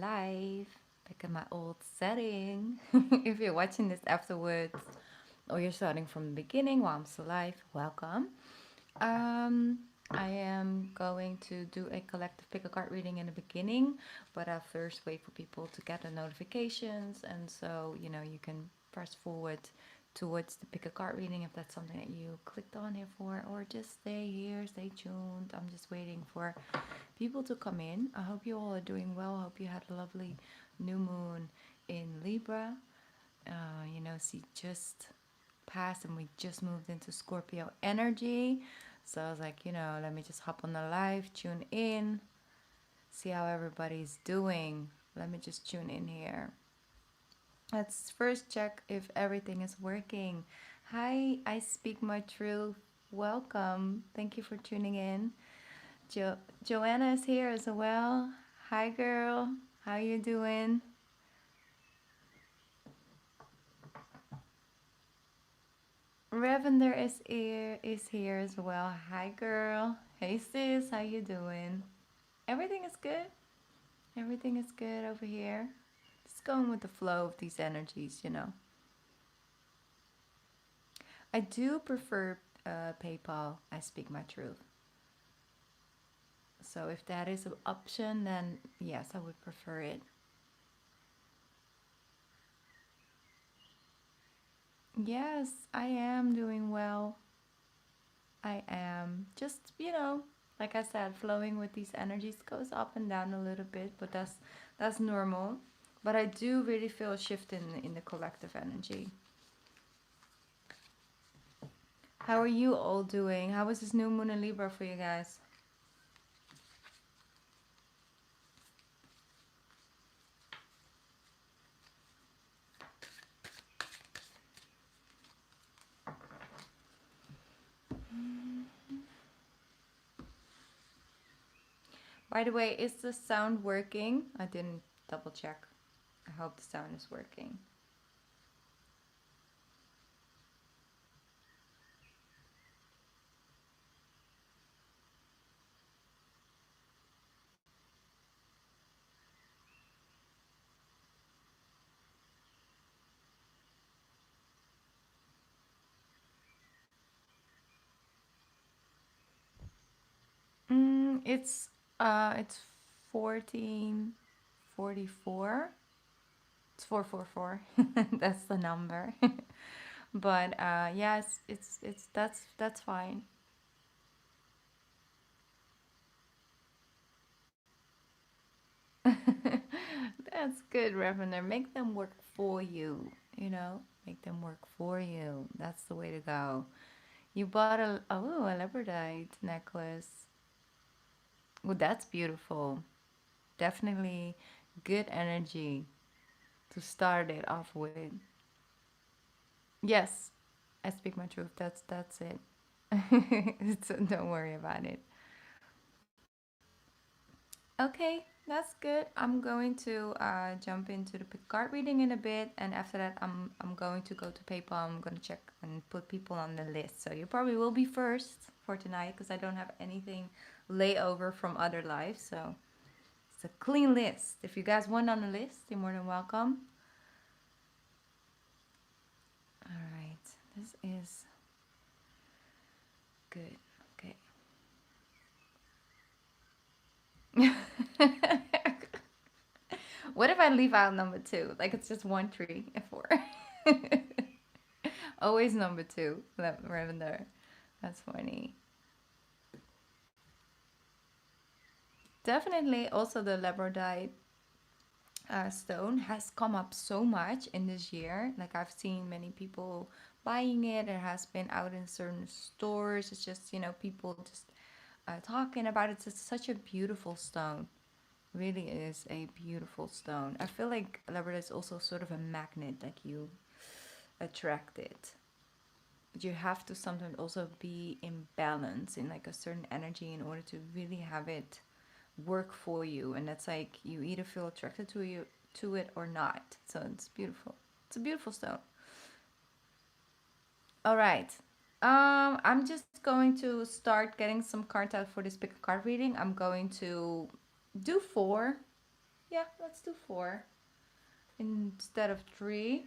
live back in my old setting. If you're watching this afterwards or you're starting from the beginning while I'm still live, welcome. Um, I am going to do a collective pick a card reading in the beginning, but I first wait for people to get the notifications, and so you can press forward towards the pick a card reading if that's something that you clicked on here for, or just stay here, stay tuned. I'm just waiting for people to come in. I hope you all are doing well. I hope you had a lovely new moon in Libra. She just passed and we just moved into Scorpio energy. So I was like, let me just hop on the live, tune in, see how everybody's doing. Let me just tune in here. Let's first check if everything is working. Hi, I speak my truth. Welcome. Thank you for tuning in. Joanna is here as well. Hi, girl. How you doing? Ravender is here as well. Hi, girl. Hey, sis. How you doing? Everything is good. Everything is good over here. Just going with the flow of these energies. I do prefer PayPal. I speak my truth. So if that is an option, then yes, I would prefer it. Yes, I am doing well. I am just, like I said, flowing with these energies goes up and down a little bit, but that's normal. But I do really feel a shift in the collective energy. How are you all doing? How was this new moon in Libra for you guys? By the way, is the sound working? I didn't double check. I hope the sound is working. It's 1444. It's 444. That's the number. But yes, it's that's fine. That's good, Revener. Make them work for you. Make them work for you. That's the way to go. You bought a labradorite necklace. Oh, that's beautiful. Definitely good energy to start it off with. Yes, I speak my truth. That's it. So don't worry about it. Okay, that's good. I'm going to jump into the card reading in a bit, and after that, I'm going to go to PayPal. I'm gonna check and put people on the list. So you probably will be first for tonight because I don't have anything layover from other lives. So it's a clean list. If you guys want on the list, you're more than welcome. All right, this is good. Okay. What if I leave out number two? Like it's just 1, 3, and 4. Always number two, Lavender. That's funny. Definitely, also the labradorite stone has come up so much in this year. Like I've seen many people buying it. It has been out in certain stores. It's just people just talking about it. It's just such a beautiful stone. Really is a beautiful stone. I feel like labradorite is also sort of a magnet. Like you attract it. But you have to sometimes also be in balance in like a certain energy in order to really have it work for you, and that's like you either feel attracted to it or not. So it's beautiful. It's a beautiful stone. All right. I'm just going to start getting some cards out for this pick a card reading. I'm going to do 4. Yeah, let's do 4 instead of 3.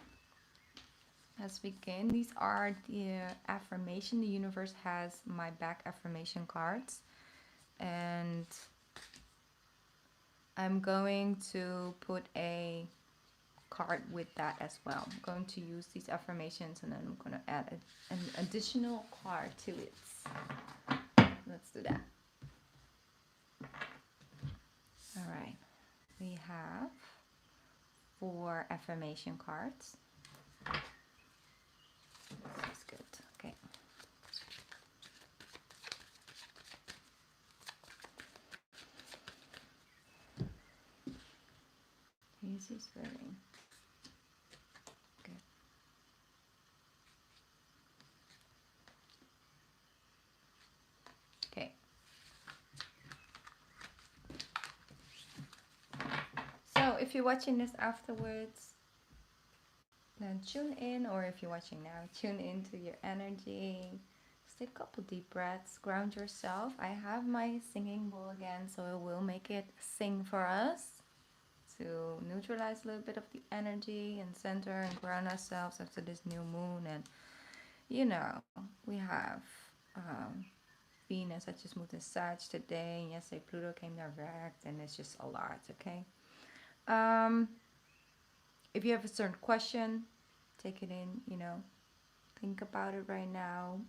Let's begin. These are the affirmation. The universe has my back affirmation cards, and I'm going to put a card with that as well. I'm going to use these affirmations, and then I'm going to add an additional card to it. Let's do that. All right. We have 4 affirmation cards. This is good. Okay. This is very good. Okay. So if you're watching this afterwards, then tune in, or if you're watching now, tune into your energy. Just take a couple deep breaths, ground yourself. I have my singing bowl again, so I will make it sing for us to neutralize a little bit of the energy and center and ground ourselves after this new moon. And you know, we have Venus that just moved in Sag today, and yesterday Pluto came direct, and it's just a lot. Okay. If you have a certain question, take it in, think about it right now.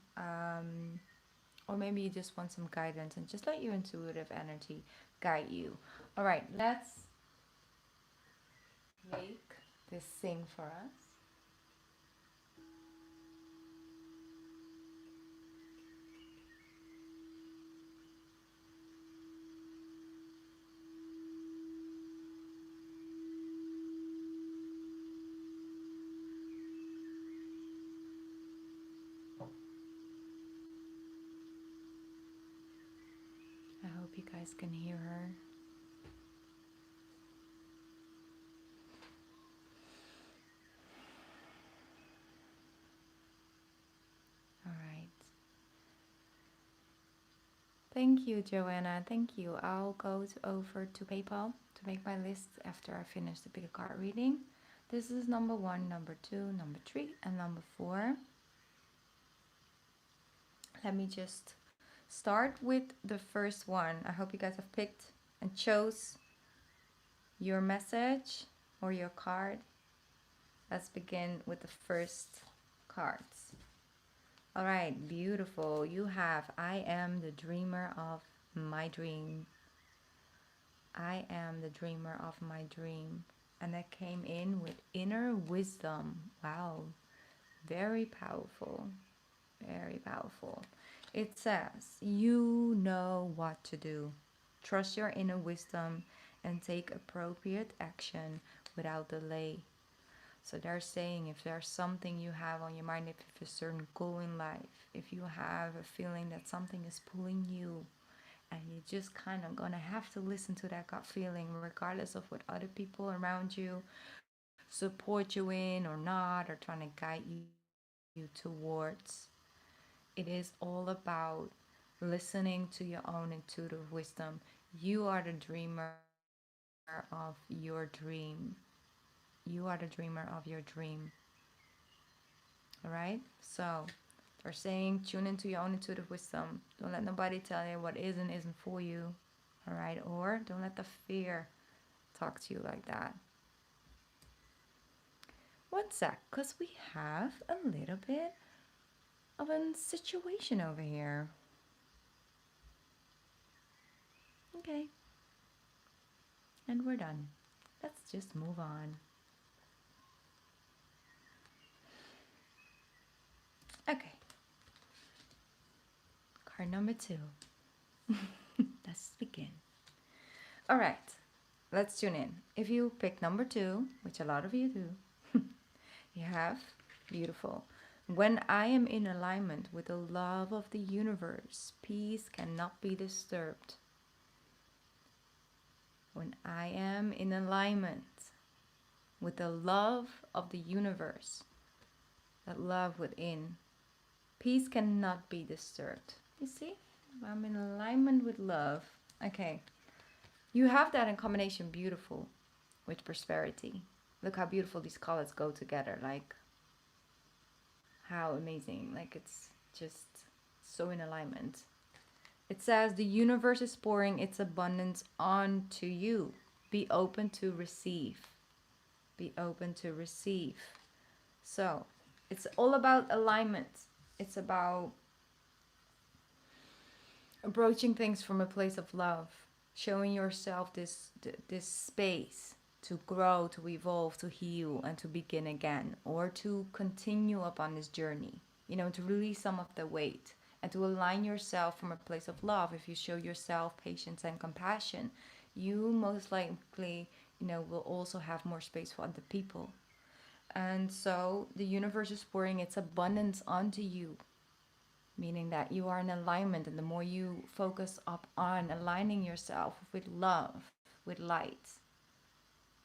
Or maybe you just want some guidance and just let your intuitive energy guide you. All right, let's make this sing for us. I hope you guys can hear her. All right. Thank you, Joanna. Thank you. I'll go over to PayPal to make my list after I finish the bigger card reading. This is number 1, number 2, number 3, and number 4. Let me just start with the first one. I hope you guys have picked and chose your message or your card. Let's begin with the first cards. All right, beautiful. You have I am the dreamer of my dream. I am the dreamer of my dream. And that came in with inner wisdom. Wow, very powerful. Very powerful. It says, you know what to do. Trust your inner wisdom and take appropriate action without delay. So they're saying if there's something you have on your mind, if you have a certain goal in life, if you have a feeling that something is pulling you, and you just kind of gonna have to listen to that gut feeling regardless of what other people around you support you in or not, or trying to guide you towards. It is all about listening to your own intuitive wisdom. You are the dreamer of your dream. You are the dreamer of your dream. All right? So, they're saying tune into your own intuitive wisdom. Don't let nobody tell you what is and isn't for you. All right? Or don't let the fear talk to you like that. One sec, because we have a little bit of a situation over here. Okay. And we're done. Let's just move on. Okay. Card number 2. Let's begin. All right. Let's tune in. If you pick number 2, which a lot of you do, you have beautiful. When I am in alignment with the love of the universe, peace cannot be disturbed. When I am in alignment with the love of the universe, that love within, peace cannot be disturbed. You see? I'm in alignment with love. Okay. You have that in combination. Beautiful. with prosperity. Look how beautiful these colors go together. Like, how amazing. Like, it's just so in alignment. It says the universe is pouring its abundance onto you. Be open to receive. Be open to receive. So, it's all about alignment. It's about approaching things from a place of love, showing yourself this space to grow, to evolve, to heal, and to begin again, or to continue upon this journey. You know, to release some of the weight and to align yourself from a place of love. If you show yourself patience and compassion, you most likely, you know, will also have more space for other people. And so the universe is pouring its abundance onto you, meaning that you are in alignment, and the more you focus up on aligning yourself with love, with light,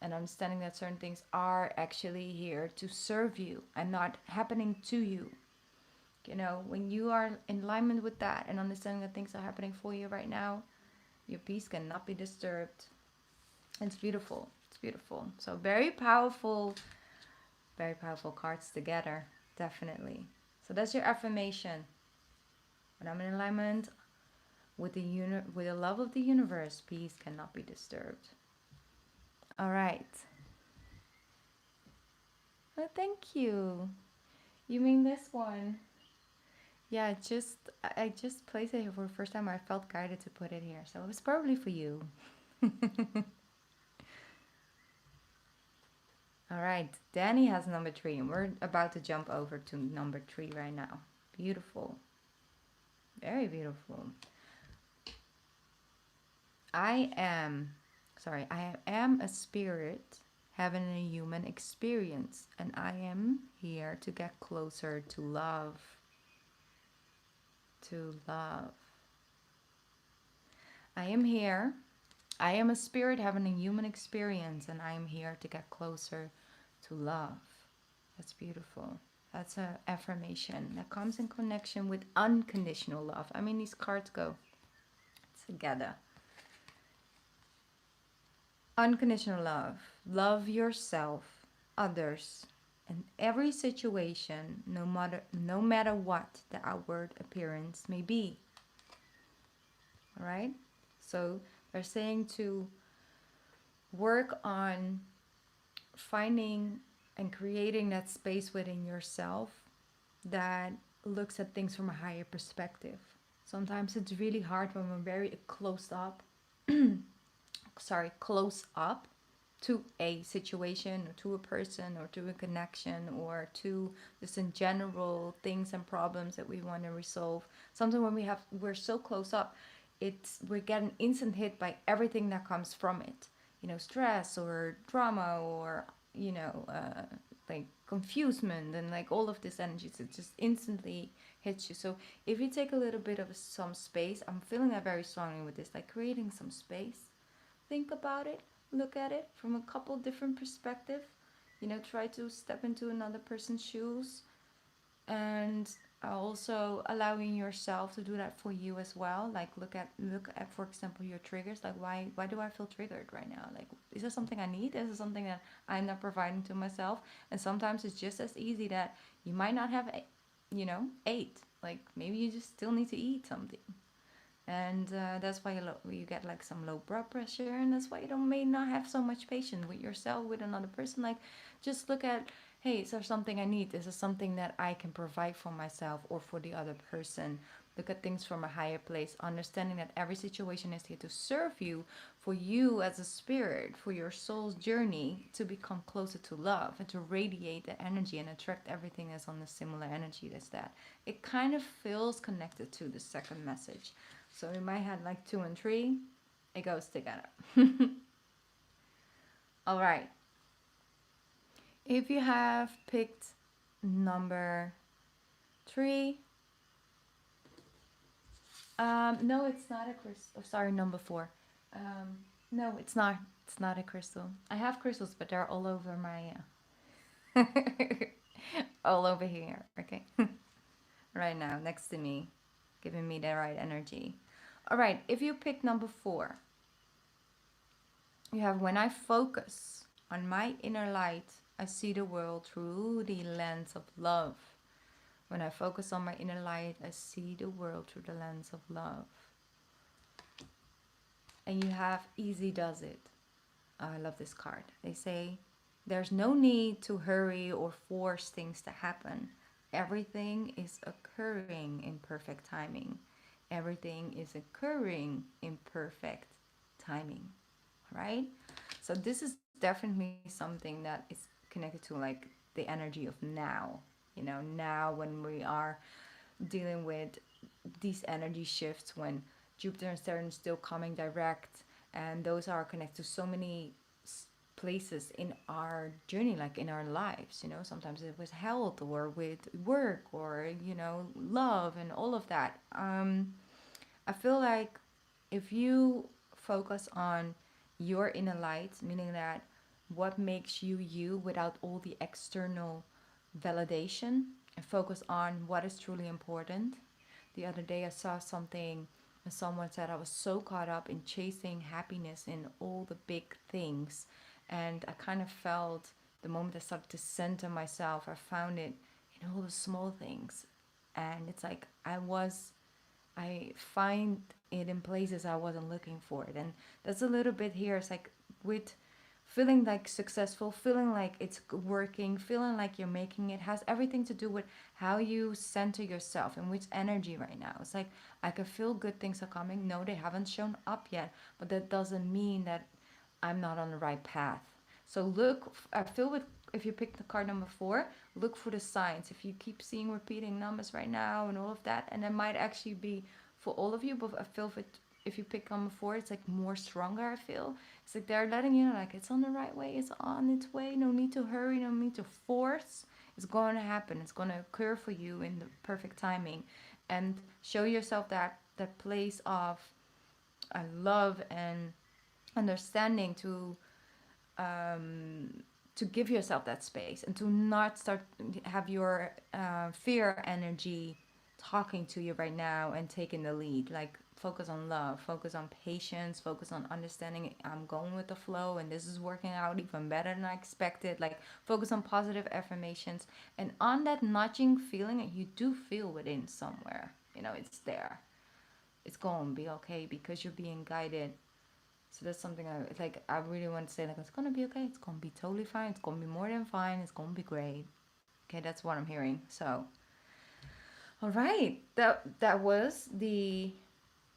and understanding that certain things are actually here to serve you and not happening to you. You know, when you are in alignment with that and understanding that things are happening for you right now, your peace cannot be disturbed. It's beautiful. It's beautiful. So very powerful cards together, definitely. So that's your affirmation. When I'm in alignment with with the love of the universe, peace cannot be disturbed. All right. Oh, thank you. You mean this one? Yeah, I just placed it here for the first time. I felt guided to put it here, so it was probably for you. All right, Danny has number 3, and we're about to jump over to number 3 right now. Beautiful, very beautiful. I am, I am a spirit having a human experience, and I am here to get closer to love. To love. I am here. I am a spirit having a human experience, and I am here to get closer to love. That's beautiful. That's an affirmation that comes in connection with unconditional love. I mean, these cards go together. Unconditional love. Love yourself, others, and every situation, no matter what the outward appearance may be. All right? So they're saying to work on finding and creating that space within yourself that looks at things from a higher perspective. Sometimes it's really hard when we're very close up to a situation or to a person or to a connection or to just in general things and problems that we want to resolve. Sometimes when we're so close up, we're getting instant hit by everything that comes from it. You know, stress or drama or like confusement and like all of this energy. So it just instantly hits you. So if you take a little bit of some space, I'm feeling that very strongly with this, like creating some space. Think about it, look at it from a couple different perspectives. You know, try to step into another person's shoes, and also allowing yourself to do that for you as well. Like look at for example your triggers. Like why do I feel triggered right now? Like, is this something I need? Is this something that I'm not providing to myself? And sometimes it's just as easy that you might not have ate. Like maybe you just still need to eat something, and that's why you get like some low blood pressure, and that's why you may not have so much patience with yourself, with another person. Like, just look at, hey, is there something I need? Is there something that I can provide for myself or for the other person? Look at things from a higher place, understanding that every situation is here to serve you, for you as a spirit, for your soul's journey to become closer to love and to radiate the energy and attract everything that's on the similar energy as that. It kind of feels connected to the second message. So in my head, like 2 and 3, it goes together. All right. If you have picked number 3, no, it's not a crystal. Oh, sorry, number 4. No, it's not. It's not a crystal. I have crystals, but they're all over my, all over here. Okay, right now next to me, giving me the right energy. All right. If you pick number 4, you have when I focus On my inner light, I see the world through the lens of love. When I focus on my inner light, I see the world through the lens of love. And you have easy does it. Oh, I love this card. They say there's no need to hurry or force things to happen. Everything is occurring in perfect timing. Everything is occurring in perfect timing, right? So this is definitely something that is connected to like the energy of now. You know, now when we are dealing with these energy shifts, when Jupiter and Saturn is still coming direct, and those are connected to so many places in our journey, like in our lives. You know, sometimes it was health or with work or love and all of that. I feel like if you focus on your inner light, meaning that what makes you you without all the external validation, and focus on what is truly important. The other day I saw something and someone said I was so caught up in chasing happiness in all the big things, and I kind of felt the moment I started to center myself, I found it in all the small things. And it's like I find it in places I wasn't looking for it. And that's a little bit here. It's like with feeling like successful, feeling like it's working, feeling like you're making it has everything to do with how you center yourself and which energy right now. It's like I can feel good things are coming. No, they haven't shown up yet, but that doesn't mean that I'm not on the right path. So look, I feel with if you pick the card number 4, look for the signs. If you keep seeing repeating numbers right now and all of that, and it might actually be for all of you, but I feel if you pick number 4, it's like more stronger. I feel it's like they're letting you know, like it's on the right way, it's on its way. No need to hurry, no need to force. It's going to happen. It's going to occur for you in the perfect timing, and show yourself that place of love and understanding um, to give yourself that space and to not start have your fear energy talking to you right now and taking the lead. Like focus on love, focus on patience, focus on understanding I'm going with the flow and this is working out even better than I expected. Like focus on positive affirmations and on that nudging feeling that you do feel within somewhere. It's there. It's going to be okay because you're being guided. So that's something I really want to say, like, it's gonna be okay, it's gonna be totally fine, it's gonna be more than fine, it's gonna be great. Okay, that's what I'm hearing. So all right, that was the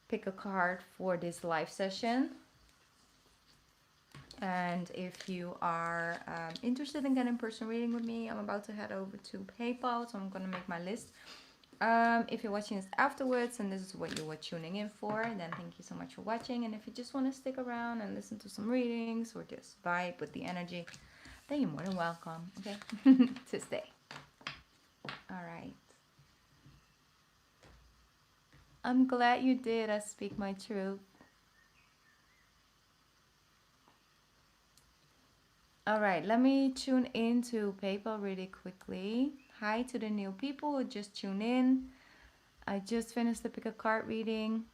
pick a card for this live session. And if you are interested in getting personal reading with me, I'm about to head over to PayPal, so I'm gonna make my list. If you're watching this afterwards and this is what you were tuning in for, then thank you so much for watching. And if you just want to stick around and listen to some readings or just vibe with the energy, then you're more than welcome, okay, to stay. All right. I'm glad you did. I speak my truth. All right, let me tune into PayPal really quickly. Hi to the new people who just tuned in. I just finished the pick a card reading.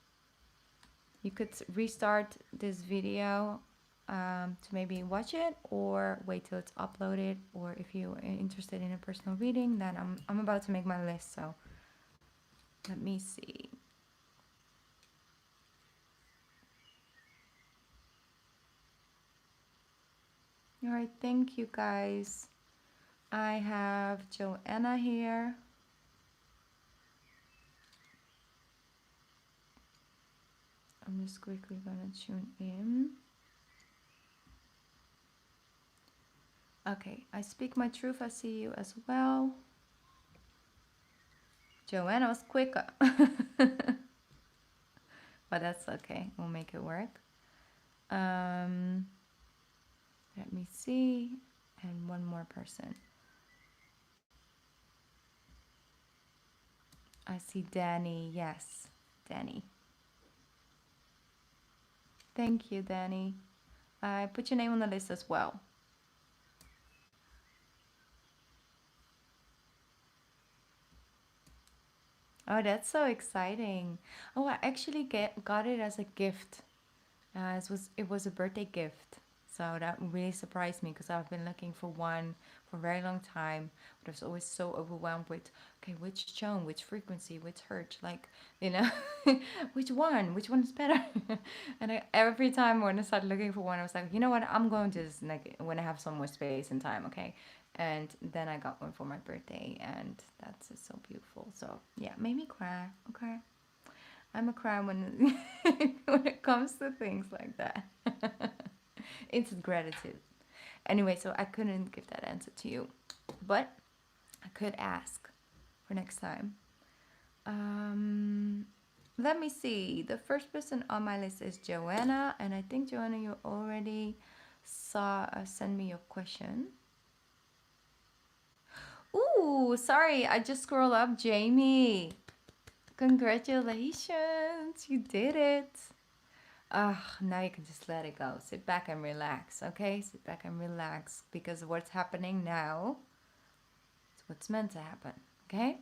You could restart this video to maybe watch it or wait till it's uploaded. Or if you're interested in a personal reading, then I'm about to make my list. So let me see. All right, thank you guys. I have Joanna here. I'm just quickly gonna tune in. Okay, I speak my truth. I see you as well. Joanna was quicker. But that's okay. We'll make it work. Let me see. And one more person. I see Danny. Yes, Danny. Thank you, Danny. I put your name on the list as well. Oh, that's so exciting. Oh, I actually got it as a gift. It was a birthday gift. So that really surprised me because I've been looking for one for a very long time, but I was always so overwhelmed with, okay, which tone, which frequency, which hertz, like, you know, which one is better? And every time when I started looking for one, I was like, you know what, I'm going to just, like, when I have some more space and time, okay? And then I got one for my birthday, and that's just so beautiful. So yeah, made me cry. Okay, I'm a cry when when it comes to things like that. Instant gratitude. Anyway, so I couldn't give that answer to you, but I could ask for next time. Um, Let me see. The first person on my list is Joanna, and I think Joanna, you already saw send me your question. Ooh, sorry, I just scrolled up. Jamie, congratulations, you did it. Now you can just let it go. Sit back and relax, okay? Sit back and relax because what's happening now is what's meant to happen, okay?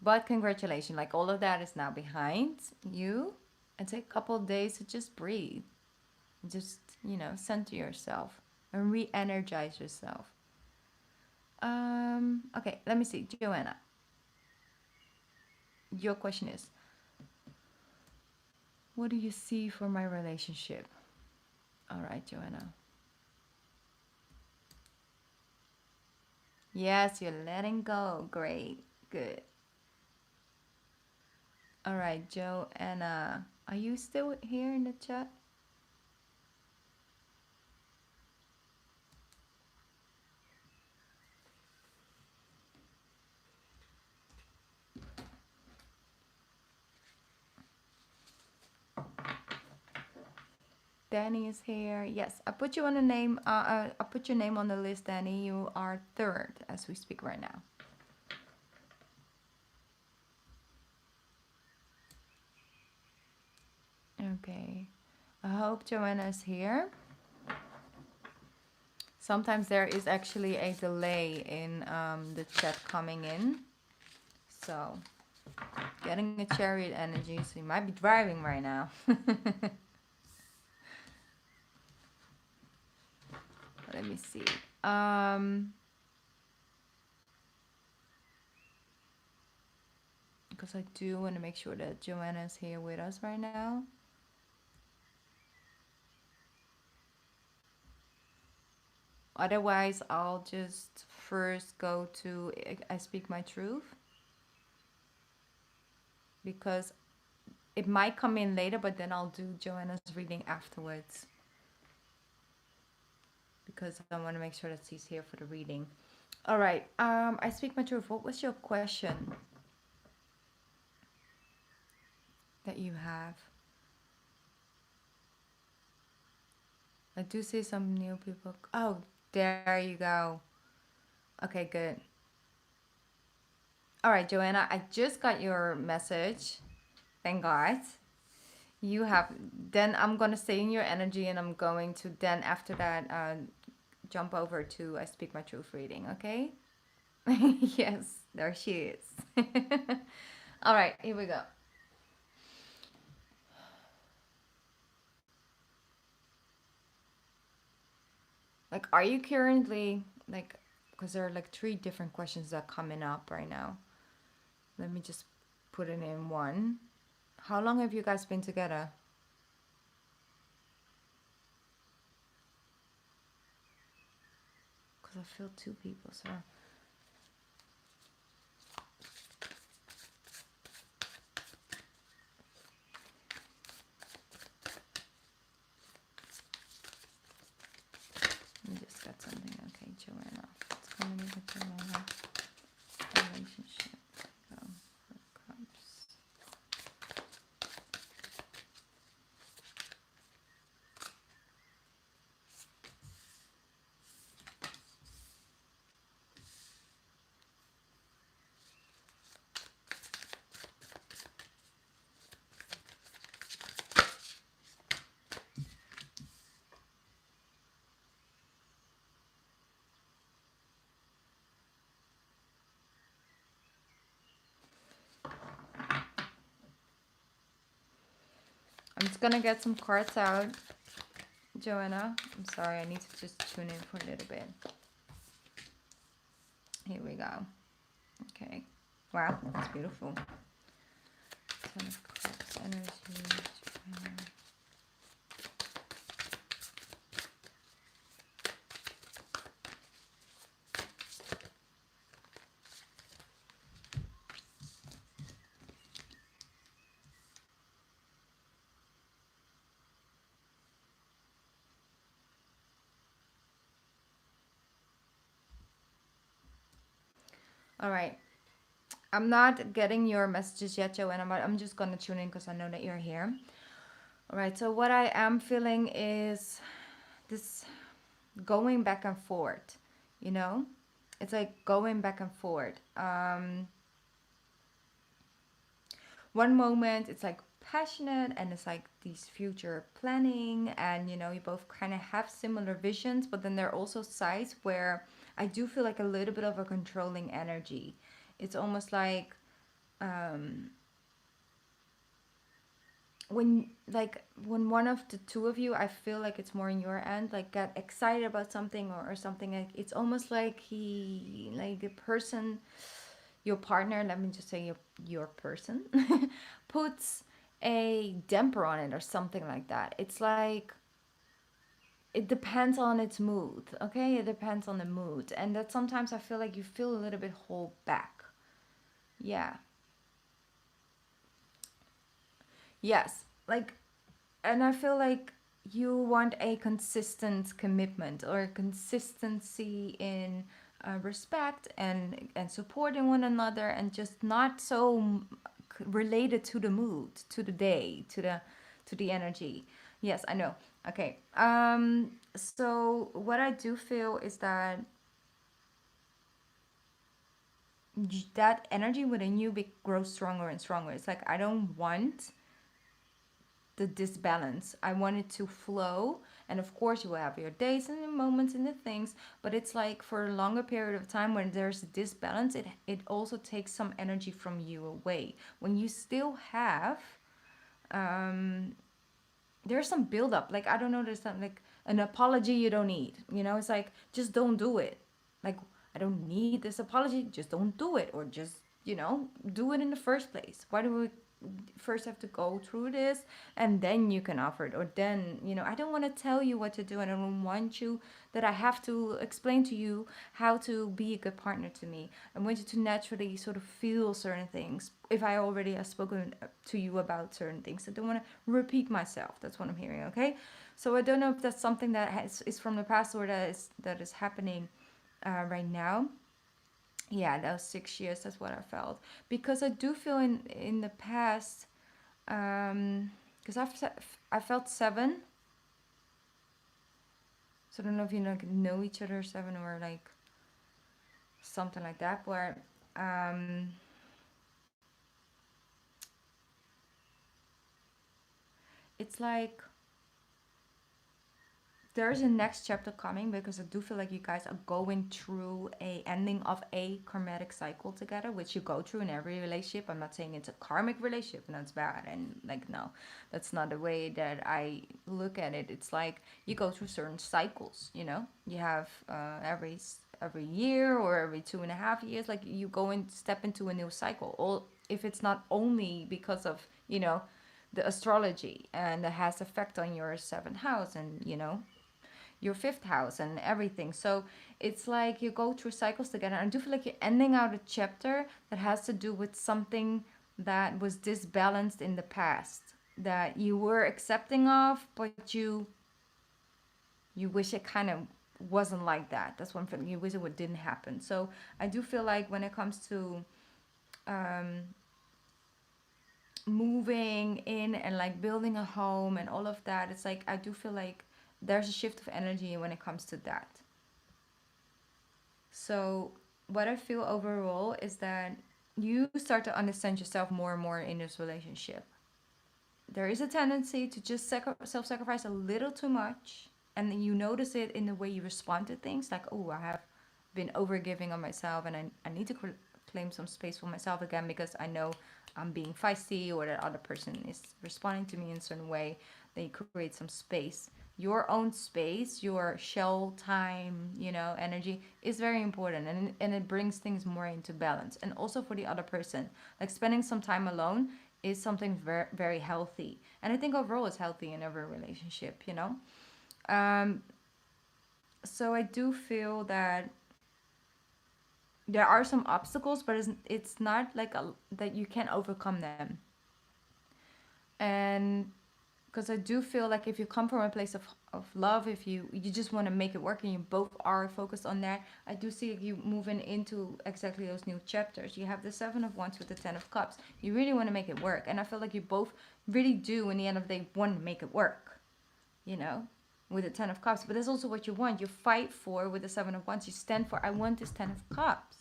But congratulations, like all of that is now behind you. And take a couple of days to just breathe. Just, center yourself and re energize yourself. Okay, let me see. Joanna, your question is, what do you see for my relationship? All right, Joanna. Yes, you're letting go. Great. Good. All right, Joanna. Are you still here in the chat? Danny is here. Yes, I put you on the name. I put your name on the list, Danny. You are third as we speak right now. Okay. I hope Joanna is here. Sometimes there is actually a delay in the chat coming in. So, getting a chariot energy. So, you might be driving right now. Let me see. Because I do want to make sure that Joanna is here with us right now. Otherwise, I'll just first go to I Speak My Truth. Because it might come in later, but then I'll do Joanna's reading afterwards. Because I want to make sure that she's here for the reading. All right. I Speak My Truth. What was your question that you have? I do see some new people. Oh, there you go. Okay, good. All right, Joanna, I just got your message. Thank God. You have, then I'm going to stay in your energy and I'm going to then after that jump over to I Speak My Truth reading, okay? Yes, there she is. All right, here we go. Like, are you currently, like, because there are like 3 different questions that are coming up right now. Let me just put it in one. How long have you guys been together? Because I feel 2 people, so. I just got something. Okay, Joanna. What's going on with Joanna? Relationship. Go. Cups. I'm just gonna get some cards out Joanna. I'm sorry, I need to just tune in for a little bit. Here we go. Okay. Wow, that's beautiful. Ten of Cups energy. All right. I'm not getting your messages yet, Joanna, but I'm just gonna tune in because I know that you're here. All right. So what I am feeling is this going back and forth. You know, it's like going back and forth. One moment it's like passionate and it's like these future planning, and you know, you both kind of have similar visions, but then there are also sides where I do feel like a little bit of a controlling energy. It's almost like um when one of the two of you, I feel like it's more in your end, like get excited about something, or something, like it's almost like he, like the person, your partner, let me just say your person, puts a damper on it or something like that. It's like it depends on its mood, okay? It depends on the mood, and that sometimes I feel like you feel a little bit hold back. Yeah. Yes. Like, and I feel like you want a consistent commitment or consistency in respect and supporting one another, and just not so related to the mood, to the day, to the energy. Yes, I know. Okay. So what I do feel is that that energy within you grows stronger and stronger. It's like I don't want the disbalance. I want it to flow. And of course, you will have your days and the moments and the things, but it's like for a longer period of time when there's a disbalance, it also takes some energy from you away. When you still have, um, there's some buildup. Like, I don't know, there's some like an apology you don't need. You know, it's like, just don't do it. Like, I don't need this apology, just don't do it. Or just, you know, do it in the first place. Why do we first have to go through this and then you can offer it? Or then, you know, I don't want to tell you what to do, and I don't want you that I have to explain to you how to be a good partner to me. I want you to naturally sort of feel certain things if I already have spoken to you about certain things. I don't want to repeat myself. That's what I'm hearing. Okay, so I don't know if that's something that is from the past, or that is happening right now. Yeah, that was 6 years. That's what I felt, because I do feel in the past, because I felt 7. So I don't know if you know each other 7, or like something like that, where um, it's like there's a next chapter coming, because I do feel like you guys are going through a ending of a karmatic cycle together, which you go through in every relationship. I'm not saying it's a karmic relationship and that's bad, and like, no, that's not the way that I look at it. It's like you go through certain cycles. You know, you have every year or every 2.5 years, like you go and step into a new cycle. Or if it's not only because of, you know, the astrology, and it has effect on your 7th house, and you know, your 5th house and everything. So it's like you go through cycles together. And I do feel like you're ending out a chapter that has to do with something that was disbalanced in the past, that you were accepting of, but you wish it kind of wasn't like that. That's one thing. You wish it didn't happen. So I do feel like when it comes to um, moving in and like building a home and all of that, it's like I do feel like there's a shift of energy when it comes to that. So what I feel overall is that you start to understand yourself more and more in this relationship. There is a tendency to just self-sacrifice a little too much, and you notice it in the way you respond to things, like, oh, I have been overgiving on myself, and I need to claim some space for myself again, because I know I'm being feisty, or that other person is responding to me in a certain way. They create some space your own space, your shell time, energy is very important, and it brings things more into balance. And also for the other person, like spending some time alone is something very very healthy, and I think overall it's healthy in every relationship. um so I do feel that there are some obstacles, but it's not like that you can overcome them. And because I do feel like if you come from a place of love, if you just want to make it work and you both are focused on that, I do see you moving into exactly those new chapters. You have the Seven of Wands with the Ten of Cups. You really want to make it work, and I feel like you both really do in the end of the day want to make it work, you know with the Ten of Cups. But that's also what you want. You fight for with the Seven of Wands. You stand for, I want this Ten of Cups.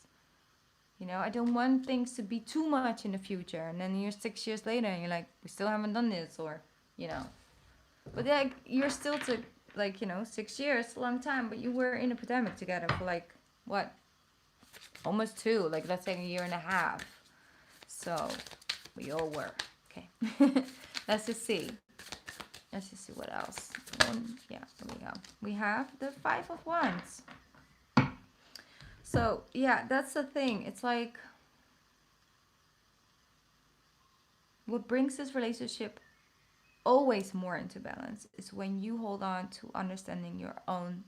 I don't want things to be too much in the future, and then you're 6 years later and you're like, we still haven't done this, or you know but like you're still to, like, 6 years, a long time, but you were in a pandemic together for like what, almost two, like let's say a year and a half. So we all were. Okay. let's just see let's just see what else. Yeah, there we go. We have the Five of Wands. So yeah, that's the thing. It's like, what brings this relationship always more into balance is when you hold on to understanding your own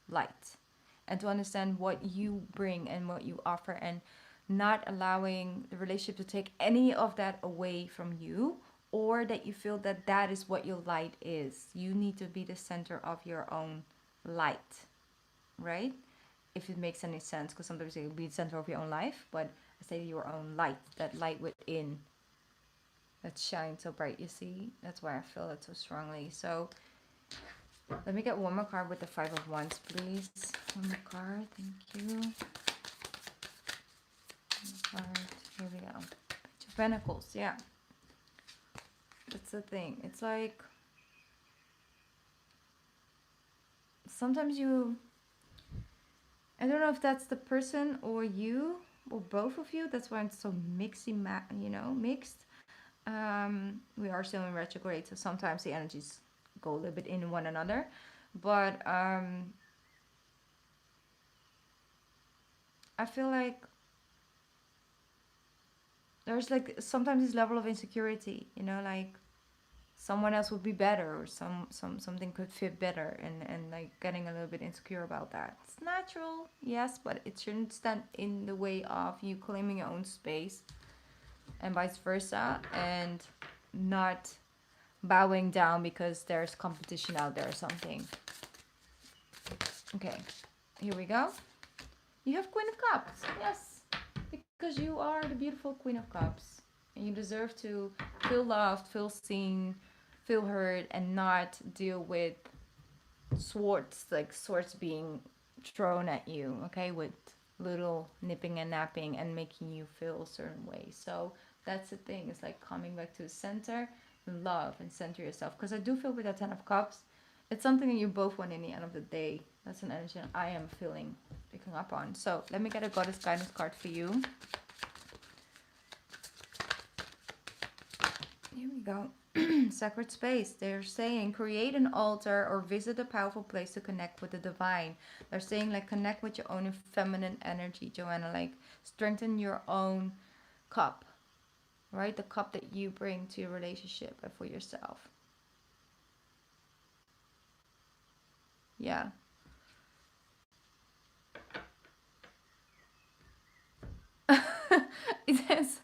light, and to understand what you bring and what you offer, and not allowing the relationship to take any of that away from you, or that you feel that that is what your light is. You need to be the center of your own light, right? If it makes any sense, because sometimes you be the center of your own life, but I say your own light, that light within that shines so bright. You see, that's why I feel it so strongly. So let me get one more card with the Five of Wands, please. One more card, thank you. One more card. Here we go. Page of Pentacles, yeah. That's the thing. It's like, sometimes I don't know if that's the person or you, or both of you. That's why it's so mixed. We are still in retrograde, so sometimes the energies go a little bit in one another. But I feel like there's like sometimes this level of insecurity, like someone else would be better, or something could fit better, and like getting a little bit insecure about that. It's natural, yes, but it shouldn't stand in the way of you claiming your own space, and vice versa, and not bowing down because there's competition out there or something. Okay, here we go. You have Queen of Cups, yes, because you are the beautiful Queen of Cups, and you deserve to feel loved, feel seen, feel heard, and not deal with swords being thrown at you, okay, with little nipping and napping and making you feel a certain way. So that's the thing. It's like coming back to the center, love, and center yourself. Because I do feel with that Ten of Cups, it's something that you both want in the end of the day. That's an energy I am feeling, picking up on. So let me get a Goddess Guidance card for you. Here we go. Sacred space. They're saying create an altar or visit a powerful place to connect with the divine. They're saying like connect with your own feminine energy, Joanna. Like strengthen your own cup, right? The cup that you bring to your relationship and for yourself. Yeah. It says,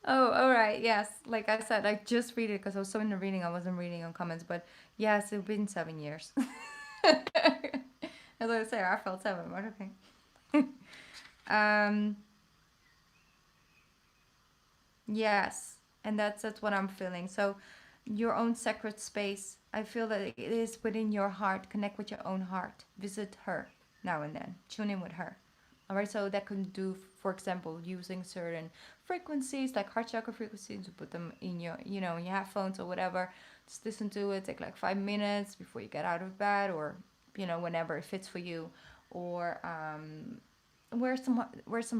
oh, all right. Yes. Like I said, I just read it because I was so in the reading. I wasn't reading on comments, but yes, it's been 7 years. As I say, I felt 7, but okay. um, yes. And that's what I'm feeling. So your own sacred space, I feel that it is within your heart. Connect with your own heart. Visit her now and then. Tune in with her. All right, so that can do, for example, using certain frequencies like heart chakra frequencies, to put them in your, your headphones or whatever. Just listen to it. Take like 5 minutes before you get out of bed, or whenever it fits for you, or wear some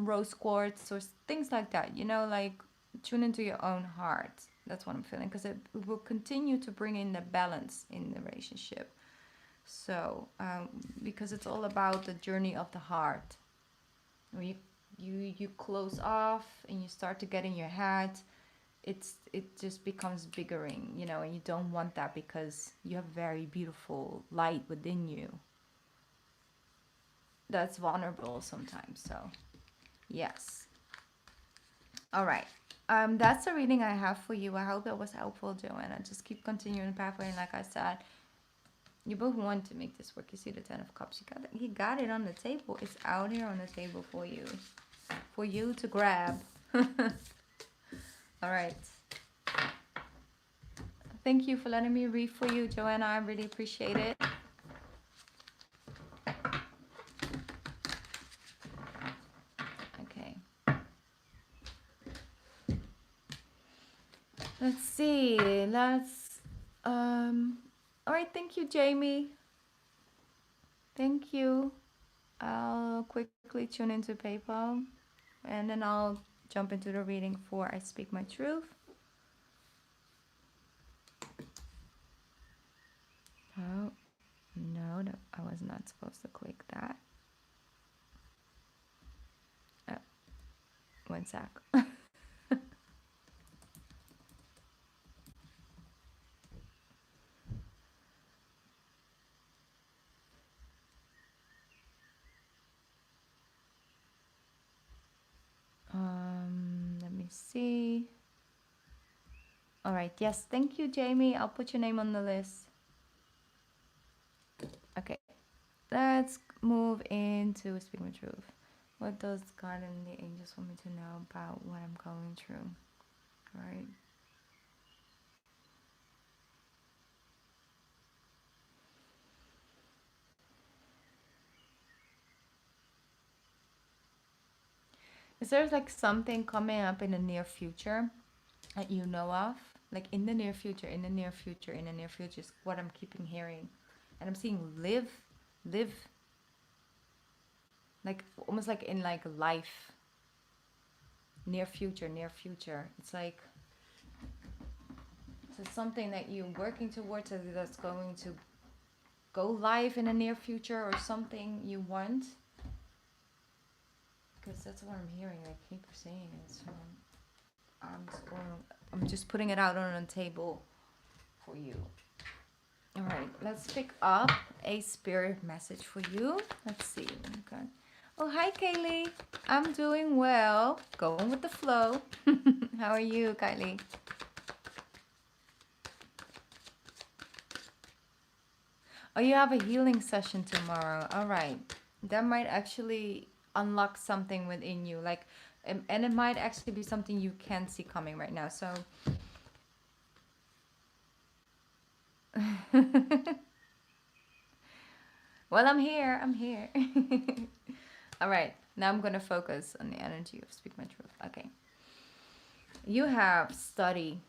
rose quartz or things like that. Like tune into your own heart. That's what I'm feeling, because it will continue to bring in the balance in the relationship. So because it's all about the journey of the heart. When you close off and you start to get in your head, it just becomes biggering, you know, and you don't want that because you have very beautiful light within you that's vulnerable sometimes. So yes. All right. That's the reading I have for you. I hope that was helpful, Joanna. Just keep continuing the pathway, and like I said, you both want to make this work. You see the Ten of Cups. You got it on the table. It's out here on the table for you to grab. All right. Thank you for letting me read for you, Joanna. I really appreciate it. Okay. Let's see. All right. Thank you, Jamie. Thank you. I'll quickly tune into PayPal, and then I'll jump into the reading for I Speak My Truth. Oh, no, I was not supposed to click that. Oh, one sec. Let me see. All right, yes, thank you, Jamie. I'll put your name on the list. Okay, let's move into Speak My Truth. What does God and the angels want me to know about what I'm going through? All right. Is there like something coming up in the near future that you know of? Like in the near future, in the near future, in the near future is what I'm keeping hearing. And I'm seeing live, like almost like in like life, near future, near future. It's like, so something that you're working towards that's going to go live in the near future or something you want. Because that's what I'm hearing. I keep saying it. So I'm just putting it out on the table for you. All right, let's pick up a spirit message for you. Let's see. Okay. Oh, hi, Kaylee. I'm doing well. Going with the flow. How are you, Kylie? Oh, you have a healing session tomorrow. All right. That might actually unlock something within you. Like, and it might actually be something you can see coming right now. So, well, I'm here. I'm here. All right. Now I'm going to focus on the energy of Speak My Truth. Okay. You have study.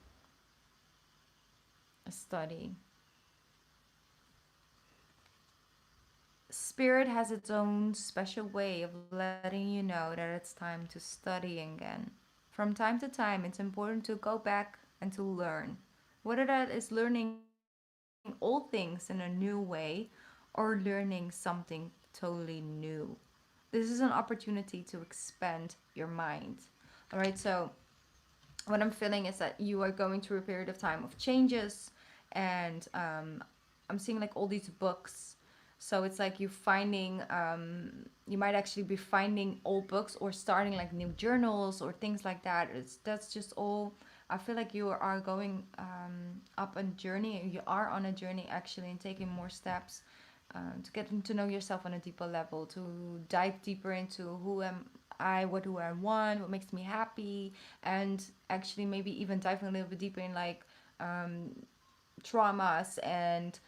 Spirit has its own special way of letting you know that it's time to study again. From time to time, it's important to go back and to learn. Whether that is learning old things in a new way or learning something totally new. This is an opportunity to expand your mind. All right, so what I'm feeling is that you are going through a period of time of changes, and I'm seeing like all these books. So it's like you finding, you might actually be finding old books or starting like new journals or things like that. That's just all. I feel like you are going up a journey, and you are on a journey actually, and taking more steps to get to know yourself on a deeper level, to dive deeper into who am I, what do I want, what makes me happy, and actually maybe even diving a little bit deeper in like um, traumas and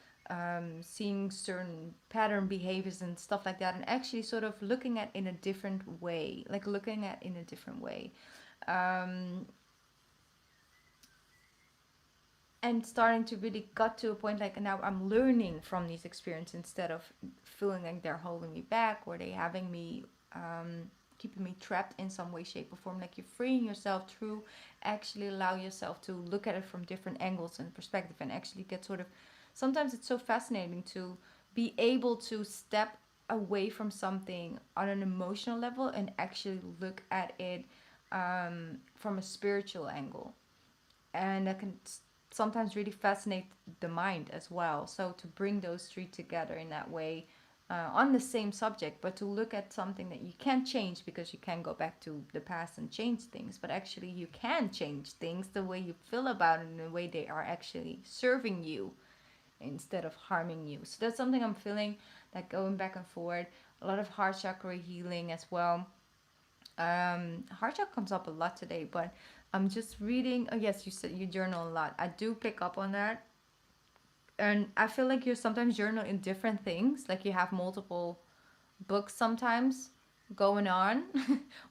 seeing certain pattern behaviors and stuff like that, and actually sort of looking at in a different way, like looking at in a different way. Um, and starting to really got to a point like now I'm learning from these experiences instead of feeling like they're holding me back or they having me keeping me trapped in some way, shape, or form. Like you're freeing yourself through actually allow yourself to look at it from different angles and perspective and actually get sort of, sometimes it's so fascinating to be able to step away from something on an emotional level and actually look at it from a spiritual angle. And that can sometimes really fascinate the mind as well. So to bring those three together in that way, on the same subject, but to look at something that you can't change because you can't go back to the past and change things, but actually you can change things the way you feel about it and the way they are actually serving you instead of harming you. So that's something I'm feeling, like going back and forward. A lot of heart chakra healing as well. Heart chakra comes up a lot today, but I'm just reading. Oh yes, you said you journal a lot. I do pick up on that, and I feel like you sometimes journal in different things. Like you have multiple books sometimes going on,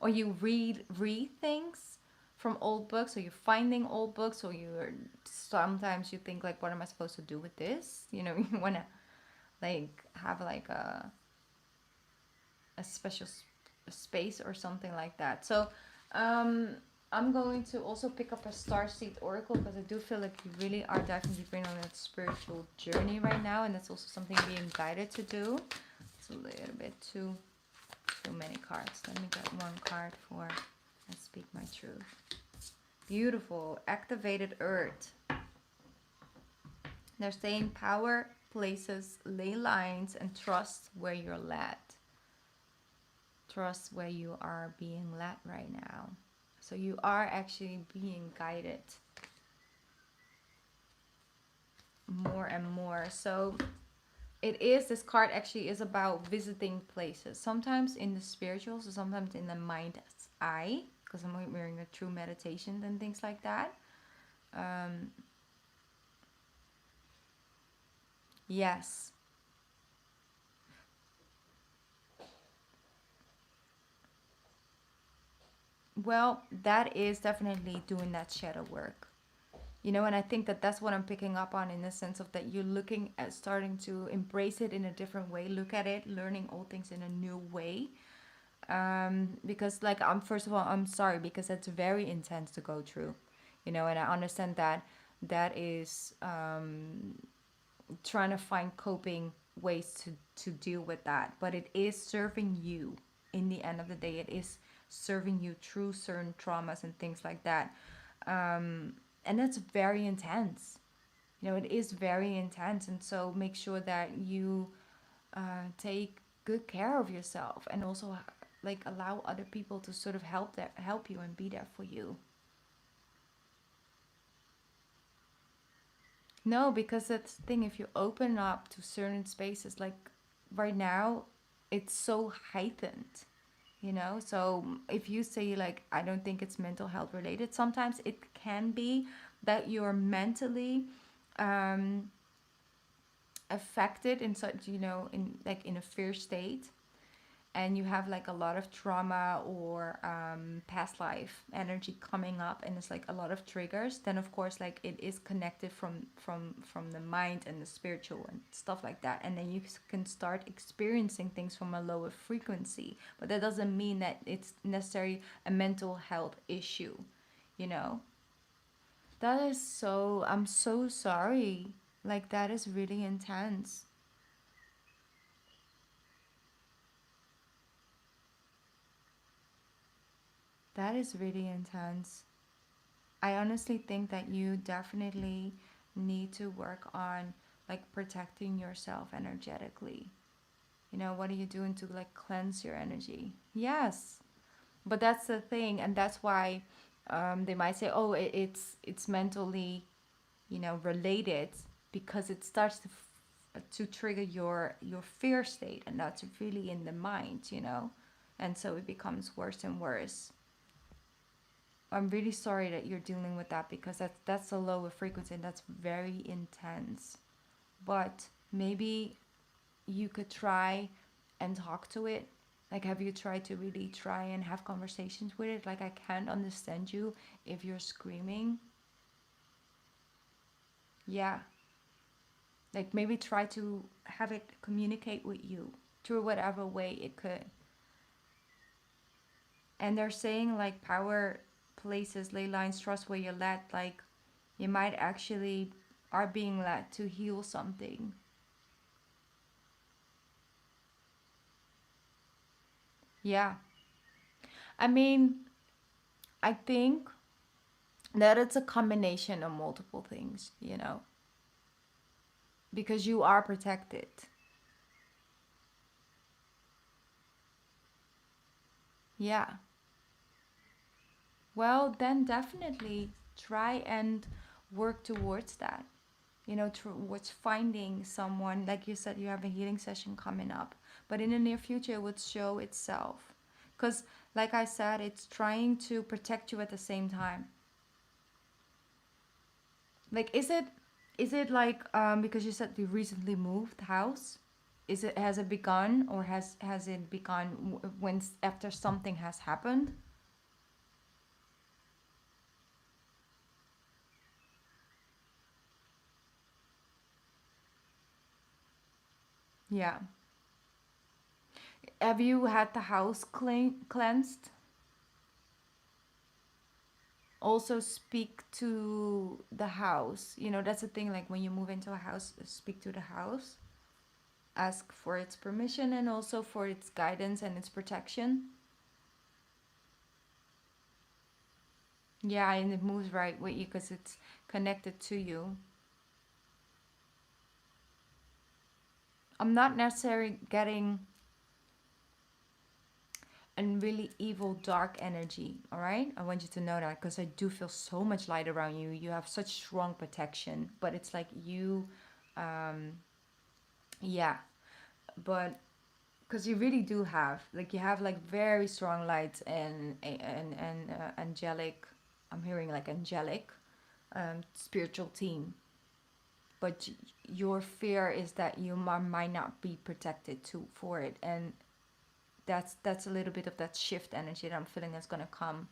or you read things from old books, or you're finding old books, or you're sometimes you think like, what am I supposed to do with this? You know, you wanna like have like a special space or something like that. So um, I'm going to also pick up a starseed oracle because I do feel like you really are diving deeper in on that spiritual journey right now, and that's also something being guided to do. It's a little bit too many cards. Let me get one card for I speak my truth. Beautiful. Activated earth. They're saying power, places, ley lines, and trust where you're led. Trust where you are being led right now. So you are actually being guided more and more. So it is, this card actually is about visiting places. Sometimes in the spiritual, so sometimes in the mind's eye, because I'm wearing a true meditation and things like that. Yes. Well, that is definitely doing that shadow work. You know, and I think that that's what I'm picking up on, in the sense of that you're looking at starting to embrace it in a different way, look at it, learning all things in a new way. Because like, I'm first of all, I'm sorry, because it's very intense to go through, you know, and I understand that that is trying to find coping ways to deal with that, but it is serving you. In the end of the day, it is serving you through certain traumas and things like that. And that's very intense. You know, it is very intense, and so make sure that you take good care of yourself, and also like allow other people to sort of help you and be there for you. No, because that's the thing. If you open up to certain spaces, like right now, it's so heightened, you know? So if you say, like, I don't think it's mental health related, sometimes it can be that you're mentally um, affected in such, you know, in like in a fear state, and you have like a lot of trauma or past life energy coming up, and it's like a lot of triggers, then of course like it is connected from the mind and the spiritual and stuff like that, and then you can start experiencing things from a lower frequency, but that doesn't mean that it's necessarily a mental health issue, you know. That is so, I'm so sorry, like that is really intense. That is really intense. I honestly think that you definitely need to work on like protecting yourself energetically. You know, what are you doing to like cleanse your energy? Yes, but that's the thing, and that's why they might say, "Oh, it's mentally, you know, related," because it starts to trigger your fear state, and that's really in the mind, you know, and so it becomes worse and worse. I'm really sorry that you're dealing with that, because that's a lower frequency and that's very intense. But maybe you could try and talk to it. Like, have you tried to really try and have conversations with it? Like, I can't understand you if you're screaming. Yeah. Like, maybe try to have it communicate with you through whatever way it could. And they're saying, like, power, places, ley lines, trust where you're led. Like, you might actually are being led to heal something. Yeah. I mean, I think that it's a combination of multiple things, because you are protected. Yeah. Well, then definitely try and work towards that. Towards finding someone. Like you said, you have a healing session coming up, but in the near future, it would show itself. Because, like I said, it's trying to protect you at the same time. Like, is it like because you said you recently moved house? Has it begun, or has it begun when after something has happened? Yeah. Have you had the house cleansed? Also speak to the house. That's the thing, like when you move into a house, speak to the house, ask for its permission and also for its guidance and its protection. Yeah, and it moves right with you because it's connected to you. I'm not necessarily getting a really evil dark energy. All right, I want you to know that, because I do feel so much light around you. You have such strong protection, but it's like you um yeah, but because you really do have, like, you have like very strong lights and angelic. I'm hearing like angelic, spiritual team, but your fear is that you might not be protected too for it, and that's a little bit of that shift energy that I'm feeling that's gonna come.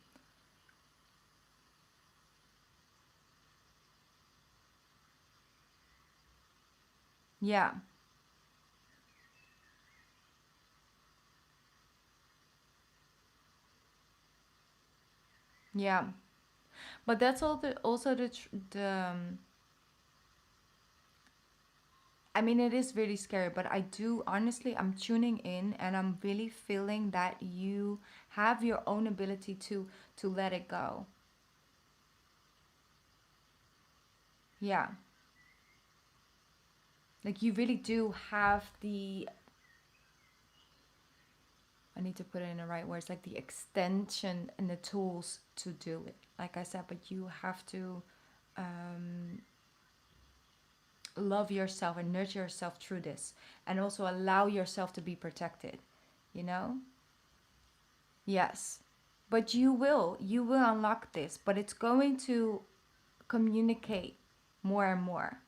Yeah, yeah, but that's all the also the I mean, it is really scary, but I do honestly, I'm tuning in and I'm really feeling that you have your own ability to let it go. Yeah. Like you really do have the, I need to put it in the right words, like the extension and the tools to do it. Like I said, but you have to um, love yourself and nurture yourself through this, and also allow yourself to be protected, you know? Yes. But you will unlock this, but it's going to communicate more and more.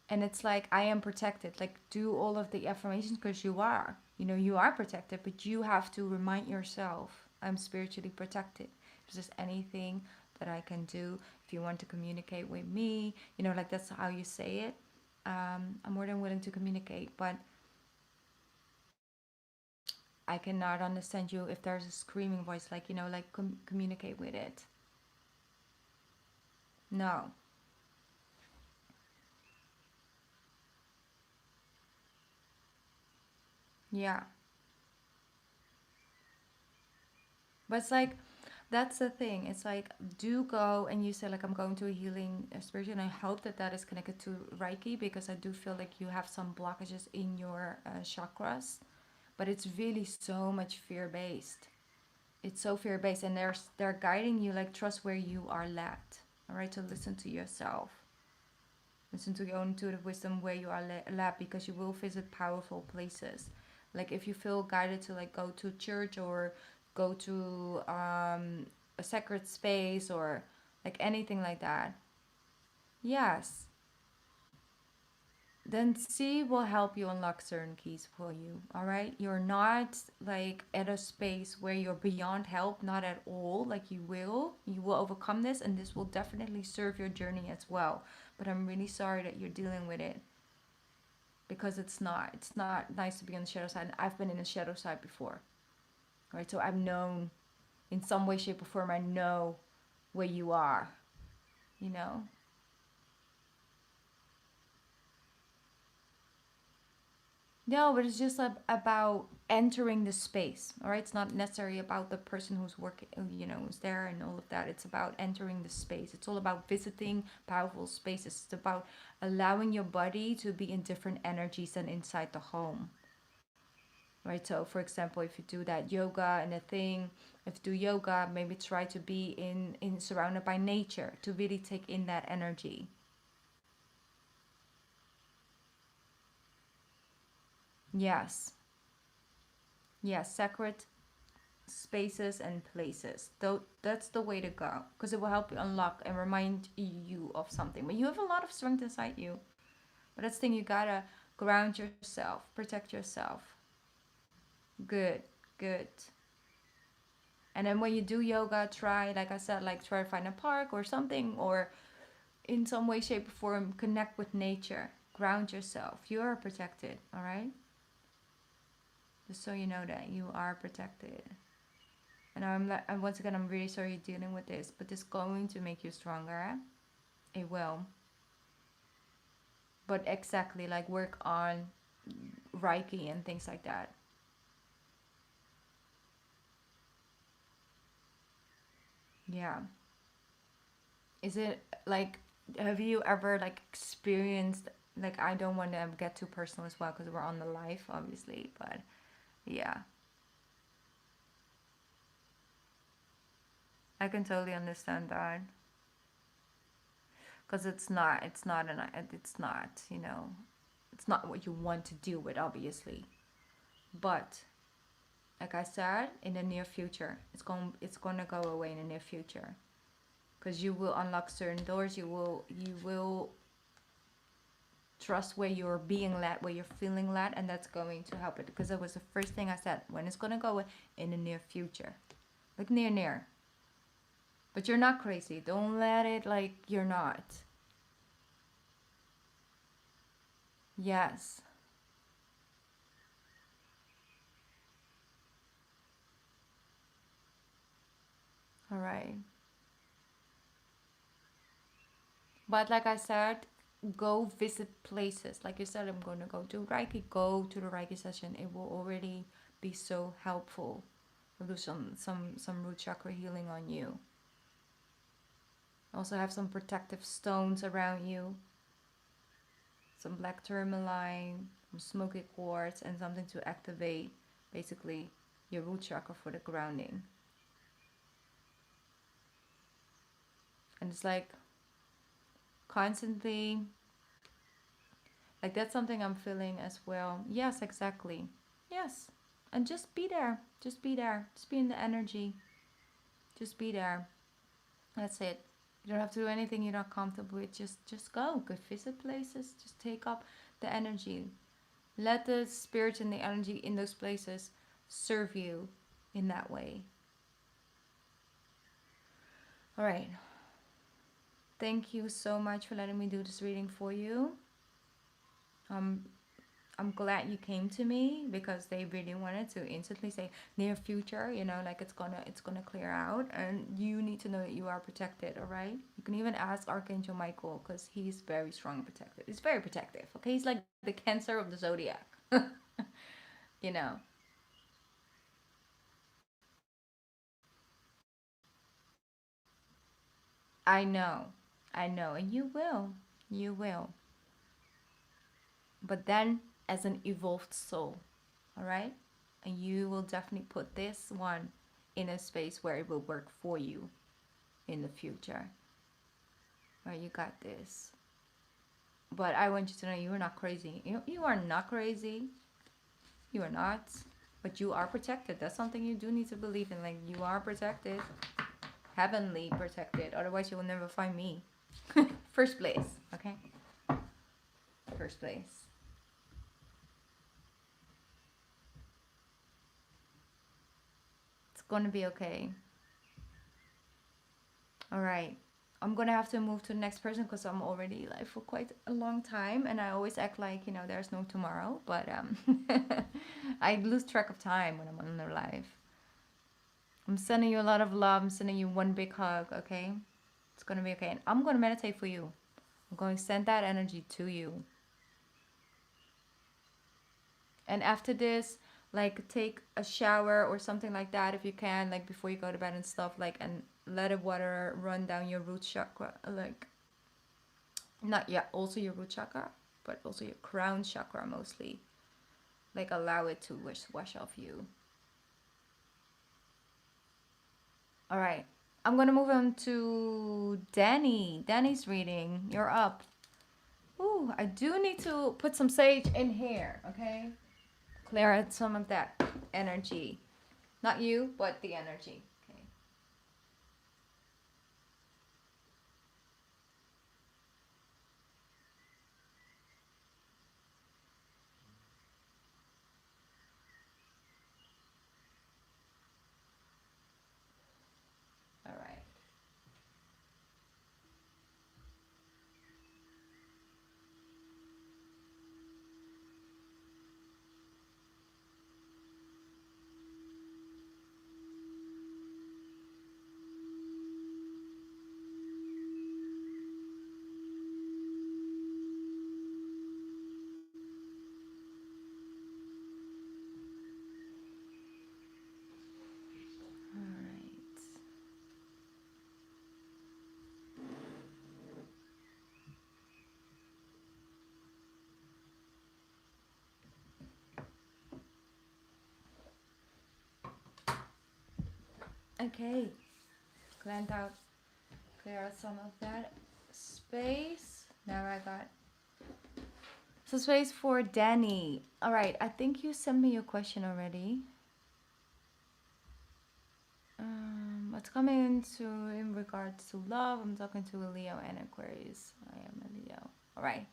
And it's like, I am protected. Like, do all of the affirmations because you are. You are protected, but you have to remind yourself, I'm spiritually protected. If there's anything that I can do, if you want to communicate with me, like that's how you say it. I'm more than willing to communicate, but I cannot understand you if there's a screaming voice, like, like communicate with it. No. Yeah. But it's like, that's the thing. It's like, do go and you say, like, I'm going to a healing spiritual. And I hope that that is connected to Reiki, because I do feel like you have some blockages in your chakras. But it's really so much fear based. It's so fear based. And they're guiding you, like, trust where you are led. All right. To listen to yourself. Listen to your own intuitive wisdom where you are led, because you will visit powerful places. Like if you feel guided to like go to church or go to a sacred space or like anything like that. Yes. Then C will help you unlock certain keys for you. All right. You're not like at a space where you're beyond help, not at all. Like you will overcome this, and this will definitely serve your journey as well. But I'm really sorry that you're dealing with it, because it's not nice to be on the shadow side. And I've been in the shadow side before, right? So I've known in some way, shape, or form. I know where you are, you know. No, but it's just about entering the space. All right, it's not necessarily about the person who's working, who's there and all of that. It's about entering the space. It's all about visiting powerful spaces. It's about allowing your body to be in different energies than inside the home. Right. So, for example, if you do that yoga and a thing, if you do yoga, maybe try to be in surrounded by nature to really take in that energy. Yes. Yes. Sacred spaces and places. Though that's the way to go because it will help you unlock and remind you of something. But you have a lot of strength inside you. But that's the thing, you gotta ground yourself, protect yourself. Good, good. And then when you do yoga, try, like I said, like try to find a park or something, or in some way, shape, or form, connect with nature. Ground yourself. You are protected, all right? Just so you know that you are protected. And once again, I'm really sorry you're dealing with this, but it's going to make you stronger. It will. But exactly, like work on Reiki and things like that. Yeah. Is it like, have you ever like experienced, like, I don't want to get too personal as well because we're on the live, obviously, but yeah, I can totally understand that. Because it's not, it's not what you want to do with, obviously. But like I said, in the near future, it's going to go away in the near future. Because you will unlock certain doors. You will trust where you're being led, where you're feeling led, and that's going to help it. Because that was the first thing I said. When it's going to go away in the near future, like near. But you're not crazy. Don't let it like you're not. Yes. All right. But like I said, go visit places. Like you said, I'm going to go to Reiki. Go to the Reiki session. It will already be so helpful. We'll do some root chakra healing on you. Also have some protective stones around you. Some black tourmaline, some smoky quartz, and something to activate basically your root chakra for the grounding. And it's like constantly, like that's something I'm feeling as well. Yes, exactly. Yes. And just be there. Just be there. Just be in the energy. Just be there. That's it. You don't have to do anything you're not comfortable with. Just go. Go visit places. Just take up the energy. Let the spirit and the energy in those places serve you in that way. All right. Thank you so much for letting me do this reading for you. Um, I'm glad you came to me because they really wanted to instantly say near future, like it's gonna clear out, and you need to know that you are protected. All right, you can even ask Archangel Michael because he's very strong and protected. He's very protective. Okay, he's like the Cancer of the zodiac. you know, I know, and you will, but then as an evolved soul, all right, and you will definitely put this one in a space where it will work for you in the future. Right, you got this. But I want you to know you are not crazy. You are not crazy. You are not. But you are protected. That's something you do need to believe in. Like, you are protected. Heavenly protected. Otherwise, you will never find me. First place. Okay? First place. It's gonna be okay. All right. I'm gonna have to move to the next person because I'm already live for quite a long time, and I always act like there's no tomorrow. But I lose track of time when I'm on the live. I'm sending you a lot of love. I'm sending you one big hug. Okay, it's gonna be okay, and I'm gonna meditate for you. I'm going to send that energy to you. And after this, like take a shower or something like that if you can, like before you go to bed and stuff, like, and let the water run down your root chakra, like not yet also your root chakra, but also your crown chakra mostly. Like allow it to wash off you. All right. I'm gonna move on to Danny. Danny's reading. You're up. Ooh, I do need to put some sage in here, okay? Clear out some of that energy. Not you, but the energy. Okay. All right. All right. Okay. Cleanse out, clear out some of that space. Now I got some space for Danny. All right. I think you sent me your question already. What's coming into in regards to love? I'm talking to a Leo and Aquarius. I am a Leo. All right.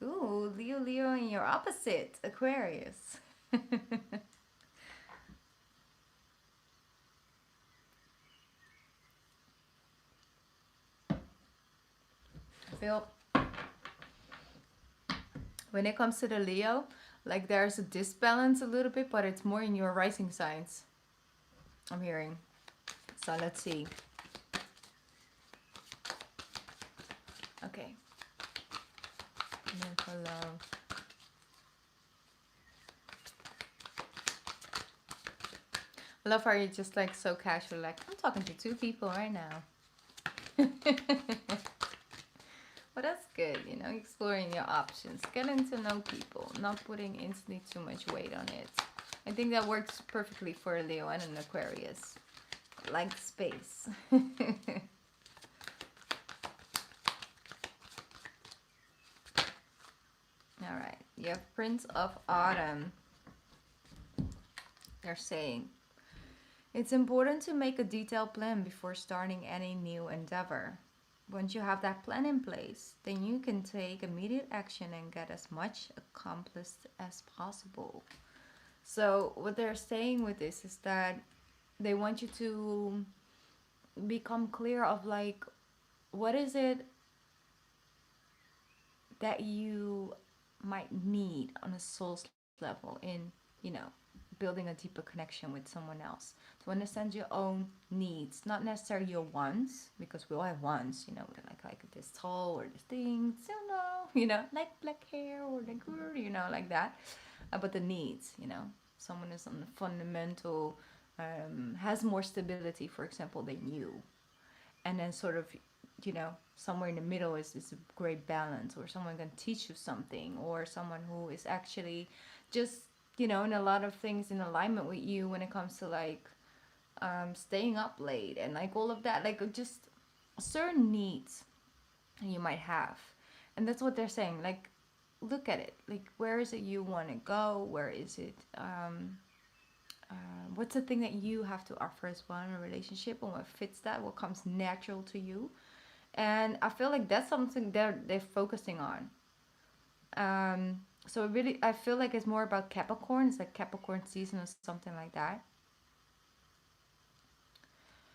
Ooh, Leo, and your opposite, Aquarius. I feel when it comes to the Leo, like there's a disbalance a little bit, but it's more in your rising signs. I'm hearing. So let's see. Okay. And then for love. I love how you're just like so casual, like I'm talking to two people right now. But that's good, you know, exploring your options, getting to know people, not putting instantly too much weight on it. I think that works perfectly for a Leo and an Aquarius. Like space. All right, you have Prince of Autumn. They're saying, it's important to make a detailed plan before starting any new endeavor. Once you have that plan in place, then you can take immediate action and get as much accomplished as possible. So, what they're saying with this is that they want you to become clear of like, what is it that you might need on a soul level in, you know, building a deeper connection with someone else, to understand your own needs, not necessarily your wants, because we all have wants, you know, like this tall or this thing, you know, like black hair or like, you know, like that. But the needs, you know, someone is on the fundamental, has more stability, for example, than you, and then sort of, you know, somewhere in the middle is a great balance, or someone can teach you something, or someone who is actually just, you know, in a lot of things in alignment with you when it comes to like staying up late and like all of that, like just certain needs you might have. And that's what they're saying, like look at it, like where is it you want to go, where is it, what's the thing that you have to offer as well in a relationship, and what fits that, what comes natural to you. And I feel like that's something they're focusing on. So really, I feel like it's more about Capricorn. It's like Capricorn season or something like that.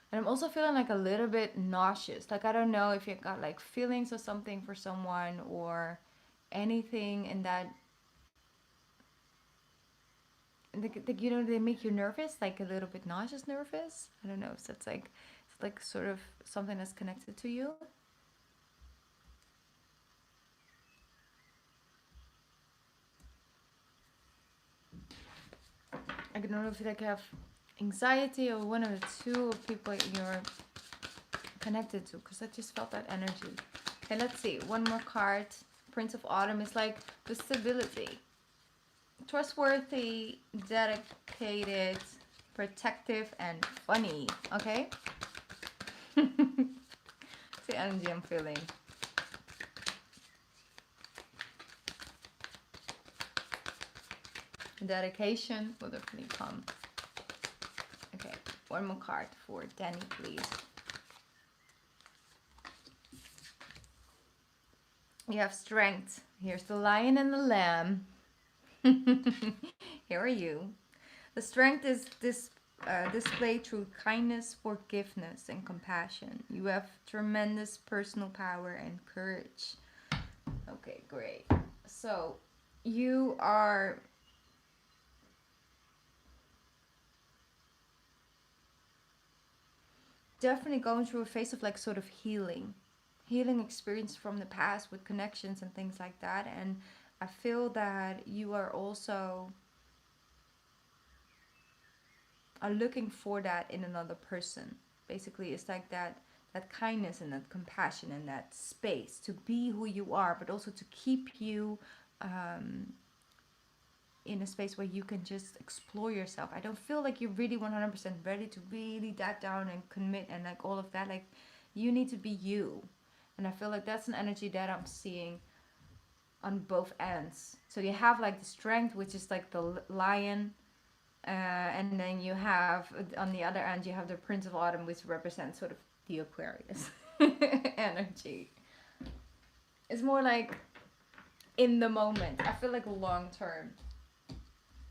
And I'm also feeling like a little bit nauseous. Like I don't know if you got like feelings or something for someone or anything in that. Like, you know, they make you nervous, like a little bit nauseous, nervous. I don't know. So it's like sort of something that's connected to you. I don't know if you like have anxiety or one of the two people you're connected to, because I just felt that energy. Okay, let's see. One more card. Prince of Autumn is like the stability. Trustworthy, dedicated, protective, and funny. Okay? It's the energy I'm feeling. Dedication will definitely come. Okay, one more card for Danny, please. You have strength. Here's the lion and the lamb. Here are you. The strength is displayed through kindness, forgiveness, and compassion. You have tremendous personal power and courage. Okay, great. So, you are definitely going through a phase of like sort of healing experience from the past with connections and things like that. And I feel that you are also are looking for that in another person. Basically, it's like that kindness and that compassion and that space to be who you are, but also to keep you in a space where you can just explore yourself. I don't feel like you're really 100% ready to really dive down and commit and like all of that. Like, you need to be you. And I feel like that's an energy that I'm seeing on both ends. So you have like the strength, which is like the lion, and then you have on the other end you have the Prince of Autumn, which represents sort of the Aquarius energy. It's more like in the moment. I feel like long term.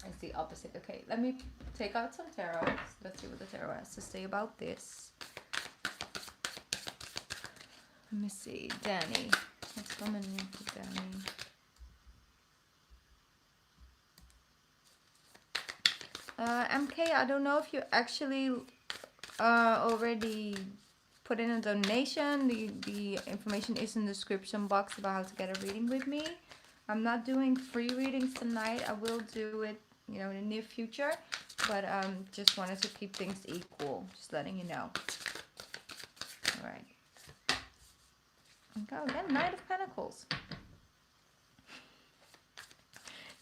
It's the opposite. Okay, let me take out some tarot. Let's see what the tarot has to say about this. Let me see. Danny. What's coming in for Danny? MK, I don't know if you actually already put in a donation. The information is in the description box about how to get a reading with me. I'm not doing free readings tonight. I will do it, you know, in the near future. But just wanted to keep things equal. Just letting you know. Alright. Okay, again, Knight of Pentacles.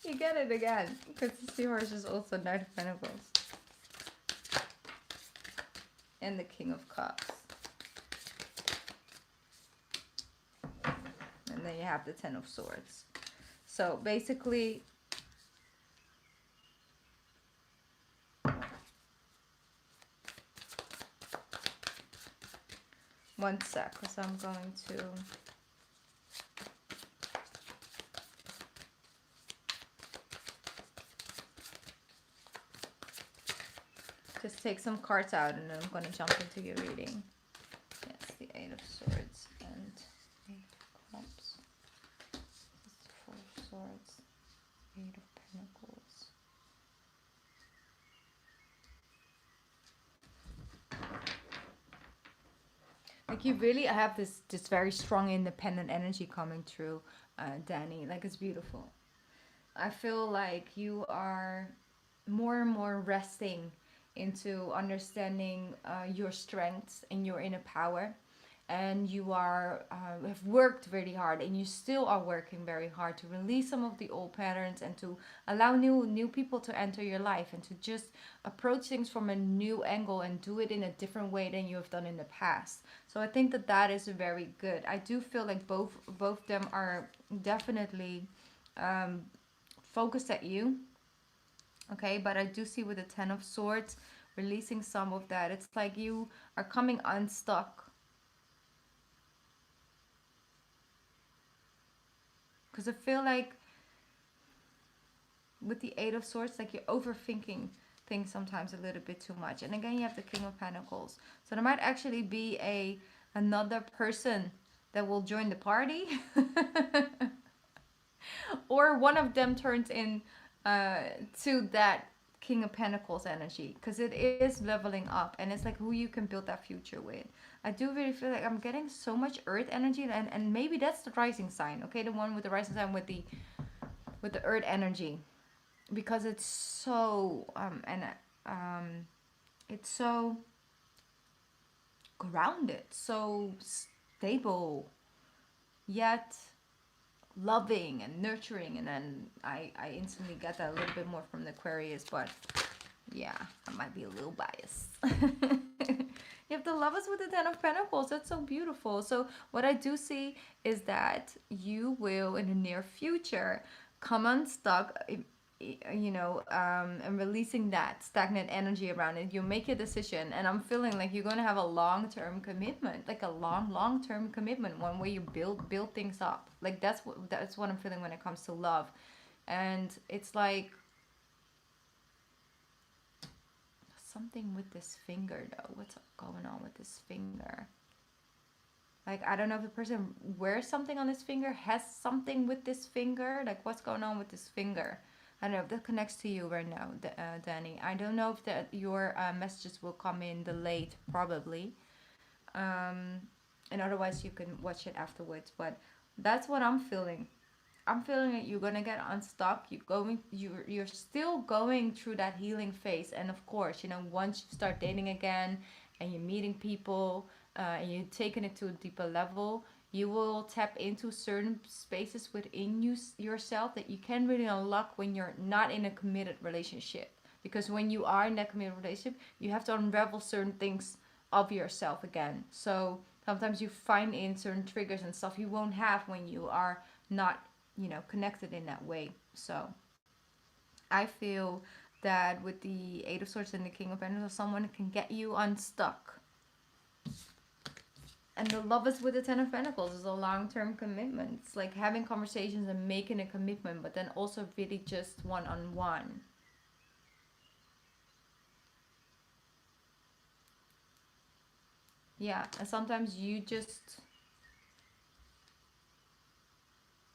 You get it again, because the seahorse is also Knight of Pentacles. And the King of Cups. And then you have the Ten of Swords. So basically, one sec, because I'm going to just take some cards out and then I'm going to jump into your reading. Yes, the Eight of Swords and Eight of Cups. Four of Swords, Eight of Pentacles. Like, you really have this very strong independent energy coming through, Danny. Like, it's beautiful. I feel like you are more and more resting into understanding your strengths and your inner power, and you are have worked really hard, and you still are working very hard to release some of the old patterns and to allow new people to enter your life and to just approach things from a new angle and do it in a different way than you have done in the past. So I think that that is very good. I do feel like both of them are definitely focused at you. Okay, but I do see with the Ten of Swords, releasing some of that. It's like you are coming unstuck. Because I feel like with the Eight of Swords, like you're overthinking things sometimes a little bit too much. And again, you have the King of Pentacles. So there might actually be another person that will join the party. Or one of them turns in to that King of Pentacles energy, because it is leveling up and it's like who you can build that future with. I do really feel like I'm getting so much earth energy, and maybe that's the rising sign. Okay, the one with the rising sign with the earth energy. because it's so it's so grounded, so stable, yet loving and nurturing. And then I instantly get that a little bit more from the Aquarius, but yeah, I might be a little biased. You have the Lovers with the Ten of Pentacles. That's so beautiful. So what I do see is that you will, in the near future, come unstuck, and releasing that stagnant energy around it. You make a decision, and I'm feeling like you're going to have a long-term commitment, like a long-term commitment, one where you build things up. Like that's what I'm feeling when it comes to love. And it's like something with this finger, though. What's going on with this finger? Like, I don't know if the person wears something on this finger, has something with this finger. Like, what's going on with this finger? I don't know if that connects to you right now, Danny. I don't know if your messages will come in delayed, probably. Um, and otherwise, you can watch it afterwards. But that's what I'm feeling. I'm feeling that you're gonna get unstuck. You're still going through that healing phase, and of course, once you start dating again, and you're meeting people, and you're taking it to a deeper level, you will tap into certain spaces within yourself that you can really unlock when you're not in a committed relationship. Because when you are in that committed relationship, you have to unravel certain things of yourself again. So sometimes you find in certain triggers and stuff you won't have when you are not connected in that way. So I feel that with the Eight of Swords and the King of Pentacles, someone can get you unstuck. And the Lovers with the Ten of Pentacles is a long-term commitment. It's like having conversations and making a commitment, but then also really just one-on-one. Yeah, and sometimes you just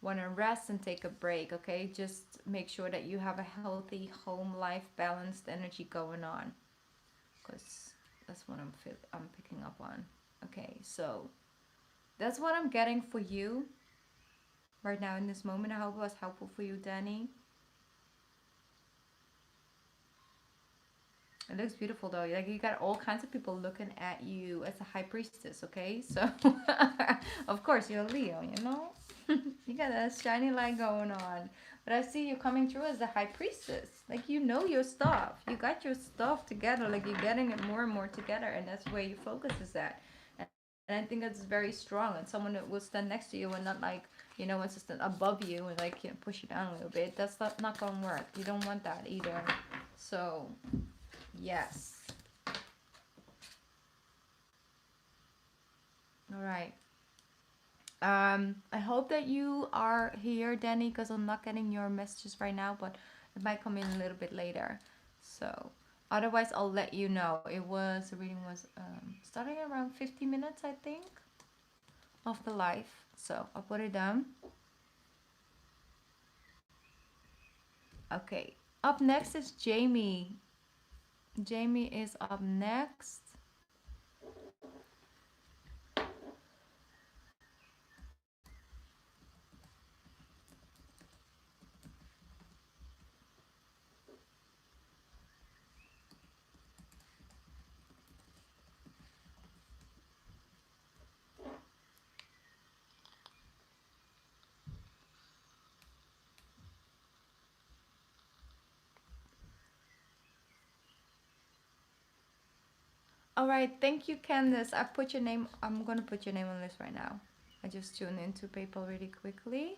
want to rest and take a break, okay? Just make sure that you have a healthy home life, balanced energy going on, because that's what I'm picking up on. Okay, so that's what I'm getting for you right now in this moment. I hope it was helpful for you, Danny. It looks beautiful though. Like, you got all kinds of people looking at you as a high priestess, okay? So of course you're a Leo, you got a shiny light going on. But I see you coming through as the high priestess. Like, you know your stuff. You got your stuff together. Like, you're getting it more and more together, and that's where your focus is at. And I think that's very strong. And someone that will stand next to you and not like, wants to stand above you and like push you down a little bit. That's not gonna work. You don't want that either. So yes. All right. I hope that you are here, Danny, because I'm not getting your messages right now, but it might come in a little bit later. So otherwise, I'll let you know. The reading was starting around 50 minutes, I think, of the live. So I'll put it down. Okay. Up next is Jamie. Jamie is up next. All right, thank you, Candace. I'm gonna put your name on this right now. I just tuned into PayPal really quickly.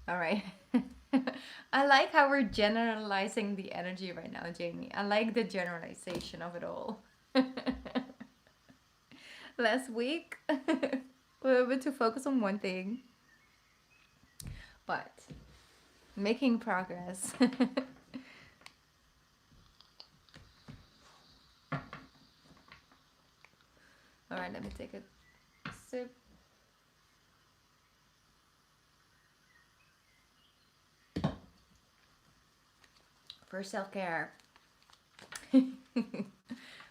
All right. I like how we're generalizing the energy right now, Jamie. I like the generalization of it all. Last week, we were able to focus on one thing, but making progress. All right, let me take a sip. For self-care. But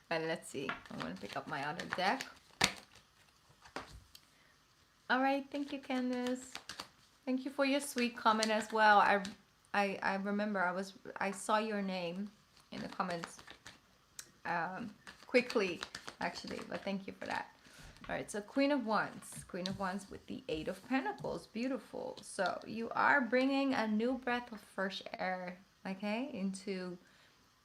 let's see. I want to pick up my other deck. All right, thank you, Candace. Thank you for your sweet comment as well. I remember I saw your name in the comments um, quickly, actually, but thank you for that. All right, so Queen of Wands with the Eight of Pentacles, beautiful. So you are bringing a new breath of fresh air, okay, into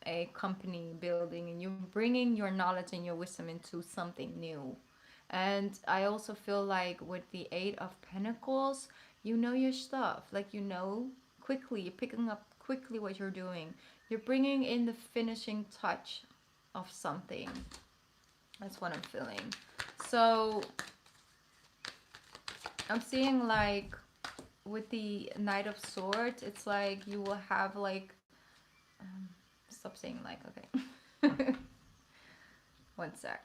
a company building, and you're bringing your knowledge and your wisdom into something new. And I also feel like with the Eight of Pentacles, you know your stuff. Like, you know quickly, you're picking up quickly what you're doing. You're bringing in the finishing touch of something. That's what I'm feeling. So I'm seeing like with the Knight of Swords, it's like you will have like, um, stop saying like, okay. One sec.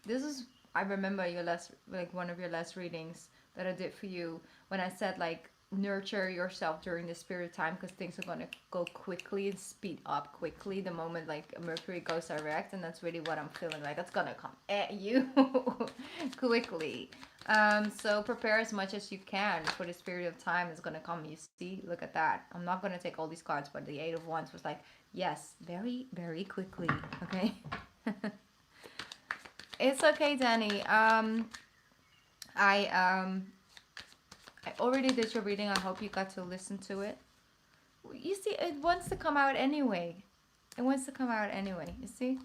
This is, I remember your last, like one of your last readings that I did for you when I said like nurture yourself during this period of time, because things are going to go quickly and speed up quickly the moment like Mercury goes direct, and that's really what I'm feeling like. It's going to come at you quickly. So prepare as much as you can for this period of time. It's going to come. You see, look at that. I'm not going to take all these cards, but the Eight of Wands was like, yes, very, very quickly. Okay. It's okay, Danny. I um I already did your reading. I hope you got to listen to it. You see, it wants to come out anyway. It wants to come out anyway. You see,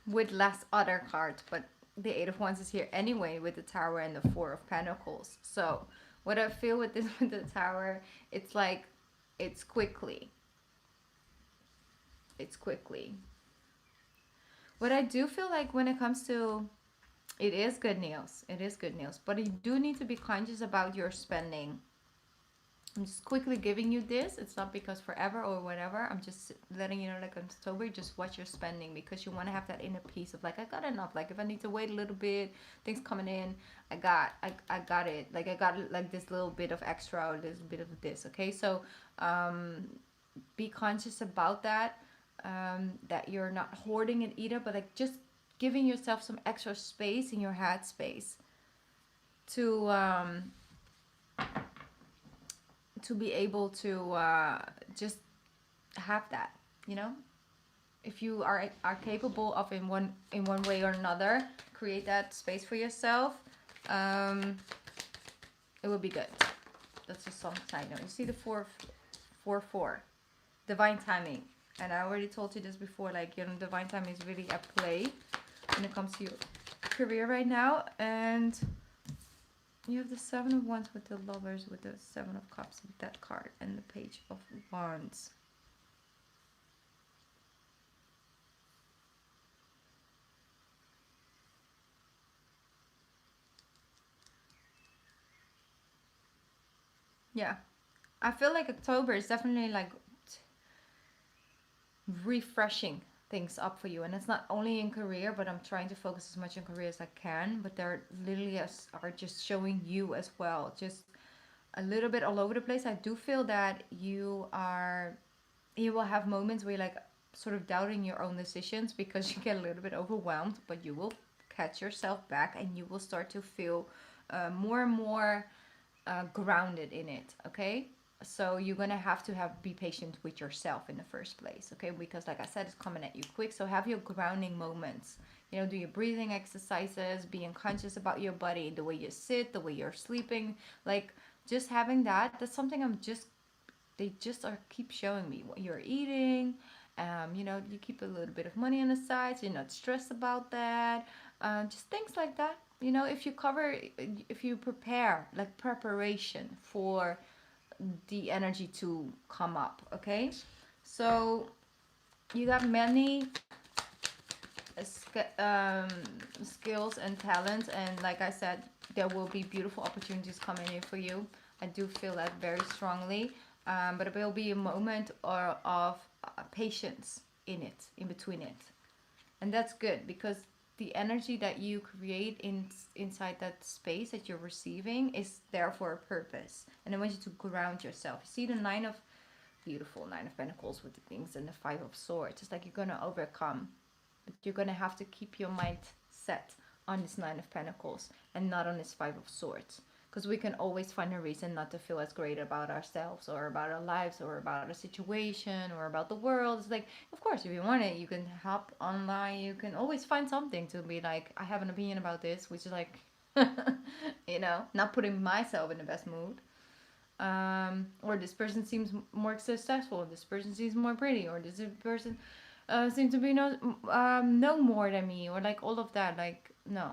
with less other cards, but the Eight of Wands is here anyway with the Tower and the Four of Pentacles. So what I feel with this with the Tower, it's like it's quickly. It's quickly. What I do feel like when it comes to, it is good news. It is good news. But you do need to be conscious about your spending. I'm just quickly giving you this. It's not because forever or whatever. I'm just letting you know, like, in October, just watch your spending, because you want to have that inner peace of like, I got enough. Like, if I need to wait a little bit, things coming in, I got it. Like, I got like this little bit of extra or this bit of this. Okay, so be conscious about that. That you're not hoarding it either, but like just giving yourself some extra space in your head space to be able to just have that, you know. If you are capable of in one way or another create that space for yourself, it will be good. That's just some side note. You see the 4 divine timing, and I already told you this before, like, you know, divine timing is really at play when it comes to your career right now. And you have the Seven of Wands with the Lovers, with the Seven of Cups with that card, and the Page of Wands. Yeah, I feel like October is definitely like refreshing things up for you, and it's not only in career, but I'm trying to focus as much in career as I can, but they're literally are just showing you as well, just a little bit all over the place. I do feel that you will have moments where you're like sort of doubting your own decisions because you get a little bit overwhelmed, but you will catch yourself back and you will start to feel more and more grounded in it. Okay, so you're gonna have to be patient with yourself in the first place, okay, because like I said, it's coming at you quick. So have your grounding moments, you know, do your breathing exercises, being conscious about your body, the way you sit, the way you're sleeping, like just having that's something they just are keep showing me what you're eating. You know, you keep a little bit of money on the side so you're not stressed about that. Just things like that. You know, if you prepare, like preparation for the energy to come up, okay? So you got many skills and talents, and like I said, there will be beautiful opportunities coming in for you. I do feel that very strongly, but it will be a moment of patience in between it, and that's good because the energy that you create inside that space that you're receiving is there for a purpose, and I want you to ground yourself. You see the beautiful Nine of Pentacles with the things, and the Five of Swords. It's like you're gonna overcome, but you're gonna have to keep your mind set on this Nine of Pentacles and not on this Five of Swords. Because we can always find a reason not to feel as great about ourselves or about our lives or about a situation or about the world. It's like, of course, if you want it, you can hop online. You can always find something to be like, I have an opinion about this, which is like, you know, not putting myself in the best mood. Or this person seems more successful. This person seems more pretty. Or this person seems to be know more than me. Or like all of that. Like, no,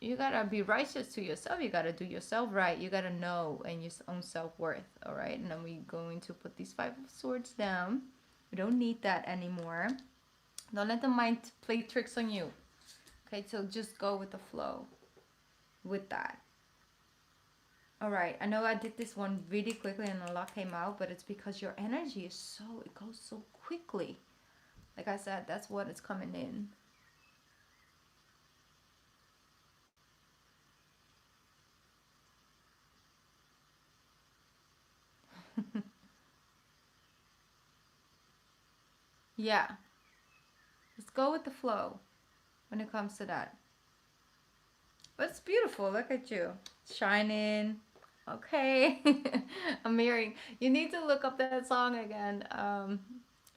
you gotta be righteous to yourself. You gotta do yourself right. You gotta know and your own self-worth. All right, and then we're going to put these Five of Swords down. We don't need that anymore. Don't let the mind play tricks on you. Okay, so just go with the flow with that. All right, I know I did this one really quickly and a lot came out, but it's because your energy is so, it goes so quickly. Like I said, that's what is coming in. Yeah, just go with the flow when it comes to that. But it's beautiful. Look at you, shining. Okay, I'm hearing. You need to look up that song again.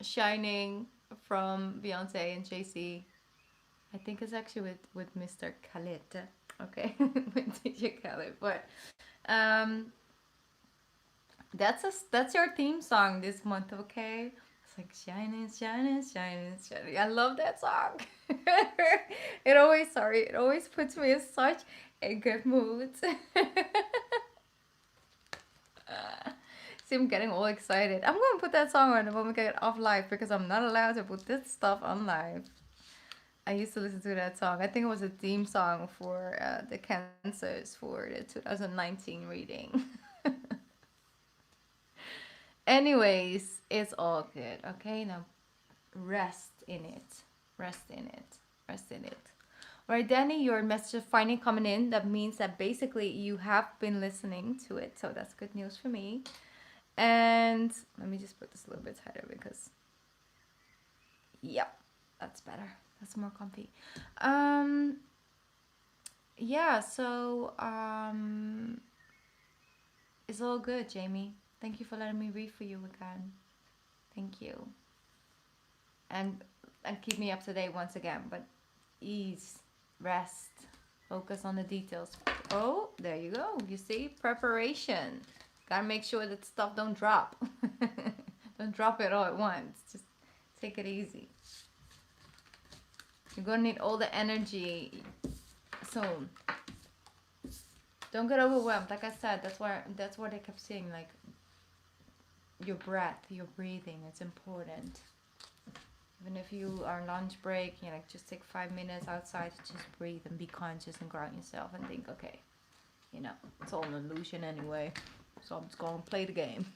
Shining from Beyonce and Jay-Z. I think it's actually with Mr. Khalid. Okay, with DJ Khaled. But um, that's your theme song this month. Okay, it's like shining, shining, shining, shining. I love that song. It always puts me in such a good mood. See, I'm getting all excited. I'm going to put that song on when we get off live because I'm not allowed to put this stuff on live. I used to listen to that song. I think it was a theme song for the Cancers for the 2019 reading. Anyways, it's all good. Okay, now rest in it. Rest in it. Rest in it. All right, Danny, your message is finally coming in. That means that basically you have been listening to it. So that's good news for me. And let me just put this a little bit tighter because, yep, that's better. That's more comfy. Yeah, so it's all good, Jamie. Thank you for letting me read for you again. Thank you. And keep me up to date once again, but ease, rest, focus on the details. Oh, there you go. You see, preparation. Gotta make sure that stuff don't drop. Don't drop it all at once. Just take it easy. You're gonna need all the energy soon. Don't get overwhelmed. Like I said, that's what I kept saying. Like your breath, your breathing, it's important. Even if you are on lunch break, you know, like just take 5 minutes outside to just breathe and be conscious and ground yourself and think, okay, you know, it's all an illusion anyway. So I'm just gonna play the game.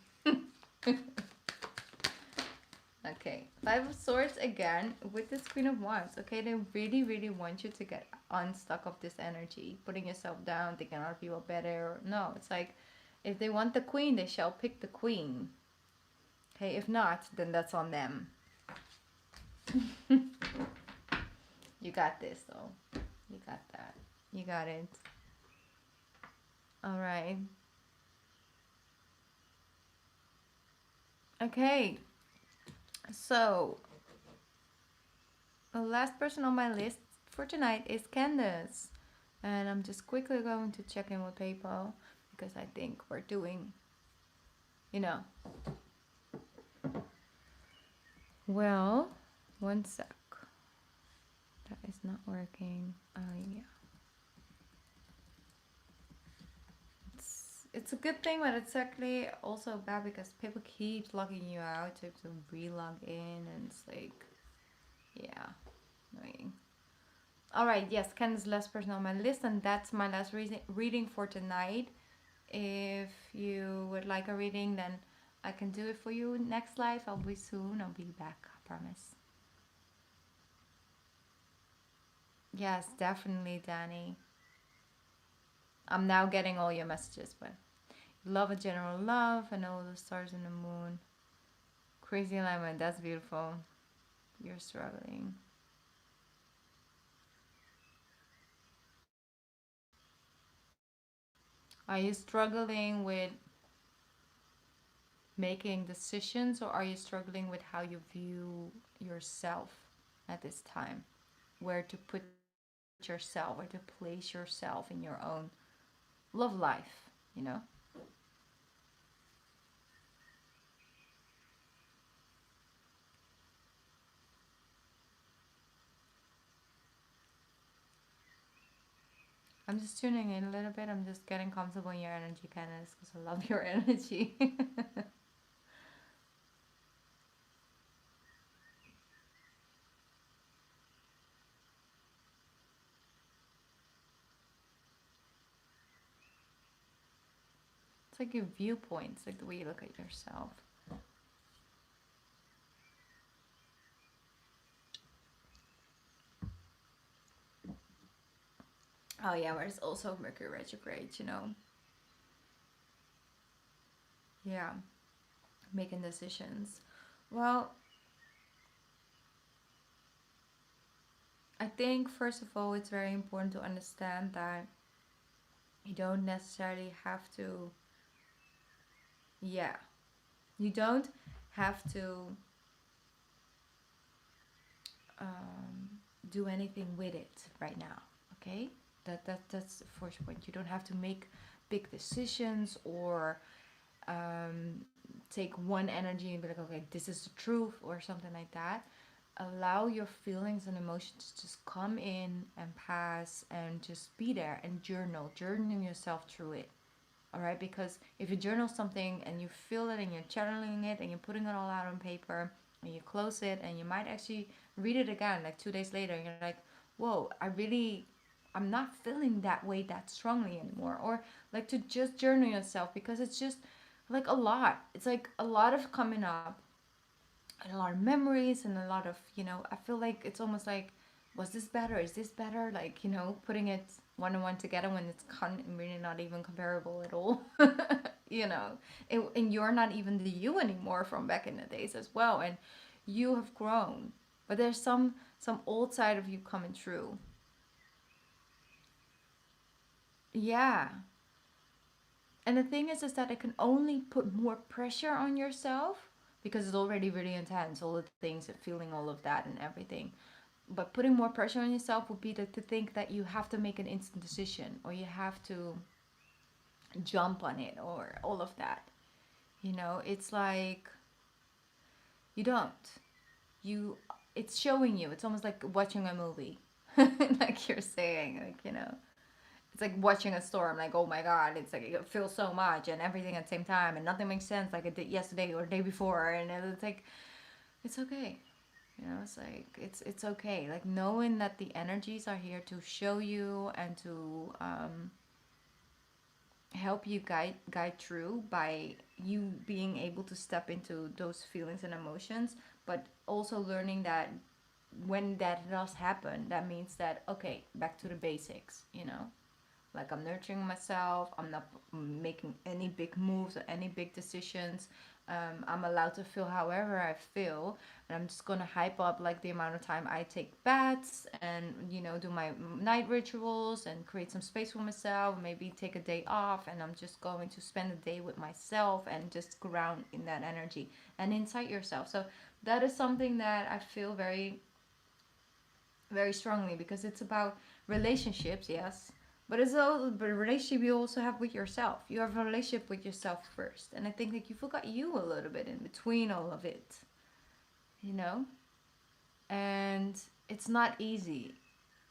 Okay, Five of Swords again with this Queen of Wands. Okay, they really, really want you to get unstuck of this energy, putting yourself down, thinking other people better. No, it's like if they want the Queen, they shall pick the Queen. Okay, if not, then that's on them. You got this, though. You got that. You got it. All right. Okay. So, the last person on my list for tonight is Candace. And I'm just quickly going to check in with PayPal because I think we're doing, you know. Well, one sec. That is not working. Oh, yeah. It's a good thing, but it's actually also bad because people keep logging you out to re-log in, and it's like, yeah, annoying. All right, yes, Candace, last person on my list, and that's my last reading for tonight. If you would like a reading, then I can do it for you next live. I'll be soon. I'll be back, I promise. Yes, definitely, Danny. I'm now getting all your messages, but love a general love and all the stars and the moon. Crazy alignment, that's beautiful. You're struggling. Are you struggling with making decisions, or are you struggling with how you view yourself at this time? Where to put yourself, where to place yourself in your own love life, you know? I'm just tuning in a little bit. I'm just getting comfortable in your energy, Candace, because I love your energy. It's like your viewpoints, like the way you look at yourself. Oh yeah, but it's also Mercury retrograde, you know. Yeah, making decisions. Well, I think first of all, it's very important to understand that you don't necessarily have to. Yeah, you don't have to um, do anything with it right now. Okay, that's the first point. You don't have to make big decisions or take one energy and be like, okay, this is the truth or something like that. Allow your feelings and emotions to just come in and pass and just be there and journal yourself through it. All right, because if you journal something and you feel it and you're channeling it and you're putting it all out on paper and you close it and you might actually read it again like 2 days later and you're like, whoa, I'm not feeling that way that strongly anymore. Or like to just journal yourself, because it's just like a lot. It's like a lot of coming up and a lot of memories and a lot of, I feel like it's almost like, was this better, is this better, like, putting it one on one together when it's really not even comparable at all. And you're not even the you anymore from back in the days as well, and you have grown, but there's some old side of you coming through. Yeah. And the thing is that it can only put more pressure on yourself because it's already really intense, all the things, and feeling all of that and everything. But putting more pressure on yourself would be to think that you have to make an instant decision or you have to jump on it or all of that. It's like you don't. You it's showing you. It's almost like watching a movie. Like you're saying, like, it's like watching a storm. Like, oh my god, it's like it feels so much and everything at the same time, and nothing makes sense like it did yesterday or the day before, and it's like it's okay. It's like it's okay. Like knowing that the energies are here to show you and to help you guide through by you being able to step into those feelings and emotions, but also learning that when that does happen, that means that okay, back to the basics. Like I'm nurturing myself. I'm not making any big moves or any big decisions. I'm allowed to feel however I feel, and I'm just gonna hype up like the amount of time I take baths and do my night rituals and create some space for myself. Maybe take a day off, and I'm just going to spend a day with myself and just ground in that energy and inside yourself. So that is something that I feel very very strongly, because it's about relationships, yes, but it's also the relationship you also have with yourself. You have a relationship with yourself first, and I think like you forgot you a little bit in between all of it, you know. And it's not easy.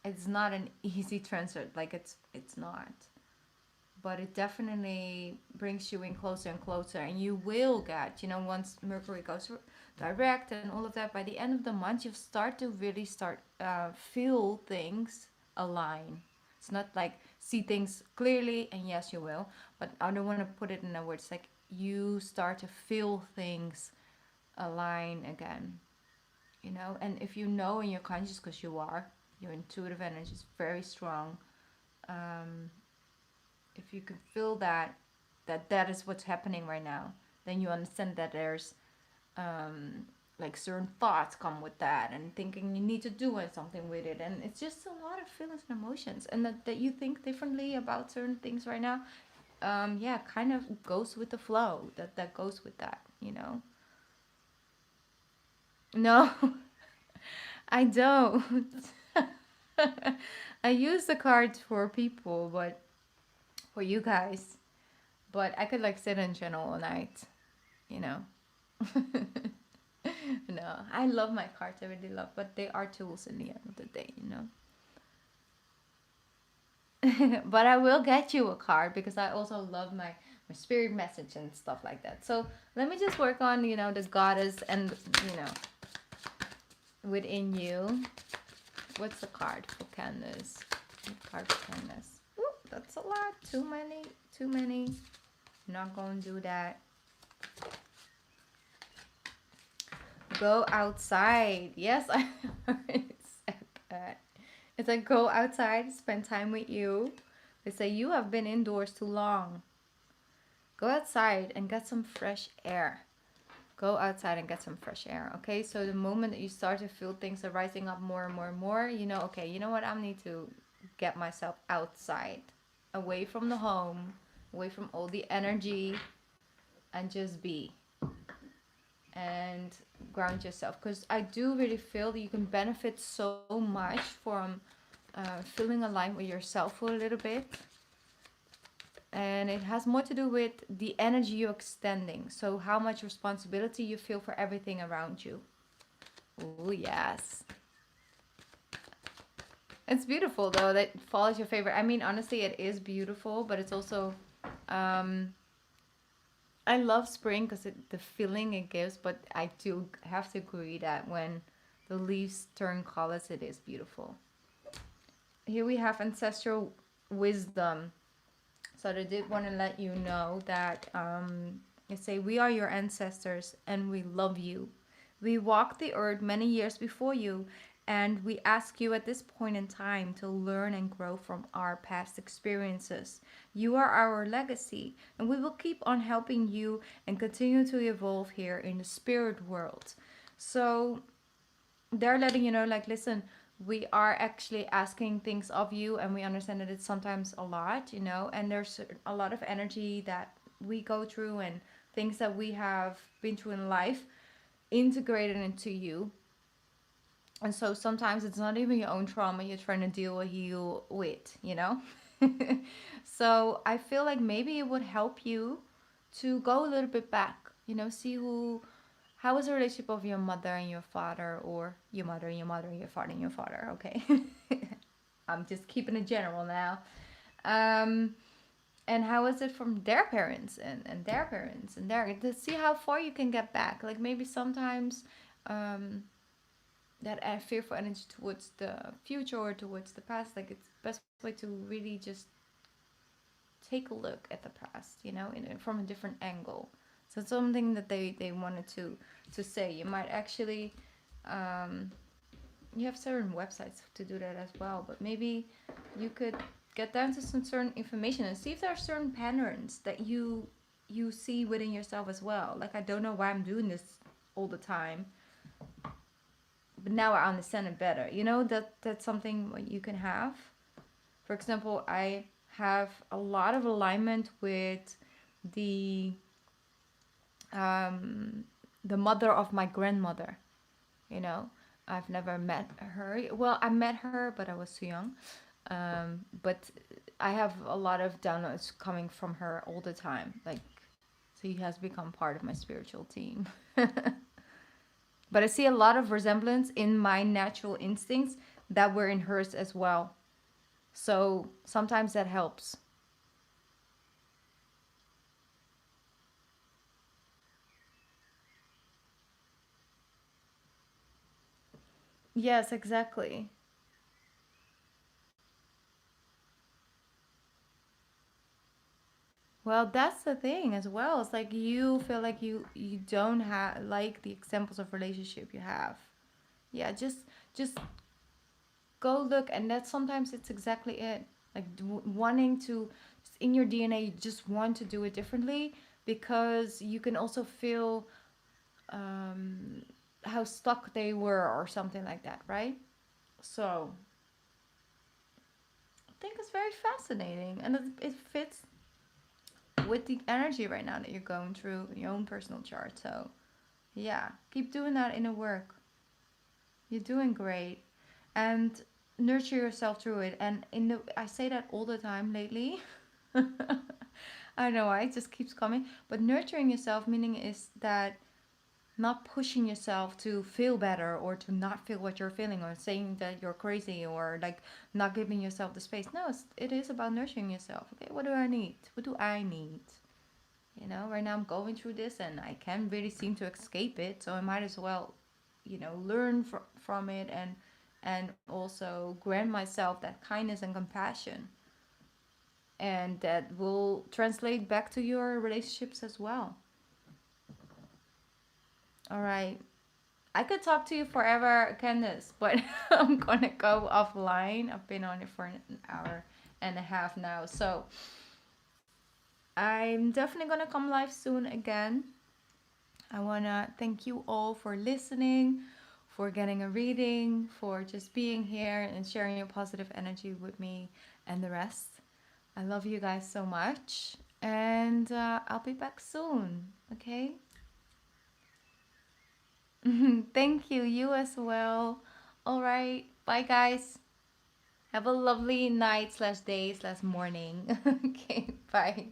It's not an easy transfer. Like it's not, but it definitely brings you in closer and closer, and you will get, once Mercury goes direct and all of that, by the end of the month you start to really start feel things align. It's not like see things clearly, and yes you will, but I don't want to put it in a word. It's like you start to feel things align again, and if you know in your conscious, because you are, your intuitive energy is very strong. um, if you can feel that is what's happening right now, then you understand that there's like certain thoughts come with that, and thinking you need to do something with it, and it's just a lot of feelings and emotions, and that you think differently about certain things right now. yeah, kind of goes with the flow. That goes with that, you know. No, I don't. I use the cards for people, but for you guys. But I could like sit in general all night, you know. No, I love my cards. I really love, but they are tools in the end of the day, you know. But I will get you a card because I also love my spirit message and stuff like that. So let me just work on, you know, the goddess and, you know, within you. What's the card for Candace? What card for Candace? Ooh, that's a lot. Too many. Too many. Not gonna do that. Go outside. Yes, I already said that. It's like go outside, spend time with you. They say you have been indoors too long. Go outside and get some fresh air. Go outside and get some fresh air. Okay, so the moment that you start to feel things are rising up more and more and more, you know, okay, you know what? I need to get myself outside, away from the home, away from all the energy, and just be and ground yourself. Because I do really feel that you can benefit so much from feeling aligned with yourself for a little bit, and it has more to do with the energy you're extending, so how much responsibility you feel for everything around you. Oh yes, it's beautiful though that fall is your favorite. I mean, honestly, it is beautiful, but it's also um I love spring because the feeling it gives, but I do have to agree that when the leaves turn colors, it is beautiful. Here we have ancestral wisdom. So they did want to let you know that they say, we are your ancestors and we love you. We walked the earth many years before you, and we ask you at this point in time to learn and grow from our past experiences. You are our legacy, and we will keep on helping you and continue to evolve here in the spirit world. So they're letting you know, like, listen, we are actually asking things of you, and we understand that it's sometimes a lot, you know, and there's a lot of energy that we go through and things that we have been through in life integrated into you. And so sometimes it's not even your own trauma you're trying to deal or heal with, you know. So I feel like maybe it would help you to go a little bit back, you know, see who, how was the relationship of your mother and your father, or your mother and your mother and your father and your father, okay. I'm just keeping it general now. um and how is it from their parents and their parents and their, to see how far you can get back. Like maybe sometimes um that fearful energy towards the future or towards the past, like it's the best way to really just take a look at the past, you know, from a different angle. So it's something that they wanted to say. You might actually um, you have certain websites to do that as well, but maybe you could get down to some certain information and see if there are certain patterns that you see within yourself as well. Like, I don't know why I'm doing this all the time, but now I understand it better. You know, that's something you can have. For example, I have a lot of alignment with the um, the mother of my grandmother. You know, I've never met her. Well, I met her, but I was too young. But I have a lot of downloads coming from her all the time. Like, so he has become part of my spiritual team. But I see a lot of resemblance in my natural instincts that were in hers as well. So sometimes that helps. Yes, exactly. Well, that's the thing as well. It's like you feel like you don't have like the examples of relationship you have. Yeah, just go look, and that sometimes it's exactly it. Like wanting to, just in your DNA, you just want to do it differently because you can also feel um, how stuck they were or something like that, right? So I think it's very fascinating, and it fits with the energy right now that you're going through in your own personal chart. So yeah, keep doing that inner work. You're doing great, and nurture yourself through it. And I say that all the time lately. I don't know why it just keeps coming, but nurturing yourself meaning is that not pushing yourself to feel better or to not feel what you're feeling or saying that you're crazy or like not giving yourself the space. No, it is about nurturing yourself. Okay, what do I need? What do I need? You know, right now I'm going through this and I can't really seem to escape it, so I might as well, learn from it and also grant myself that kindness and compassion, and that will translate back to your relationships as well. All right. I could talk to you forever, Candace, but I'm gonna go offline. I've been on it for an hour and a half now, so I'm definitely gonna come live soon again. I wanna thank you all for listening, for getting a reading, for just being here and sharing your positive energy with me and the rest. I love you guys so much, and I'll be back soon. Okay? Thank you. You as well. All right. Bye, guys. Have a lovely night slash day slash morning. Okay, bye.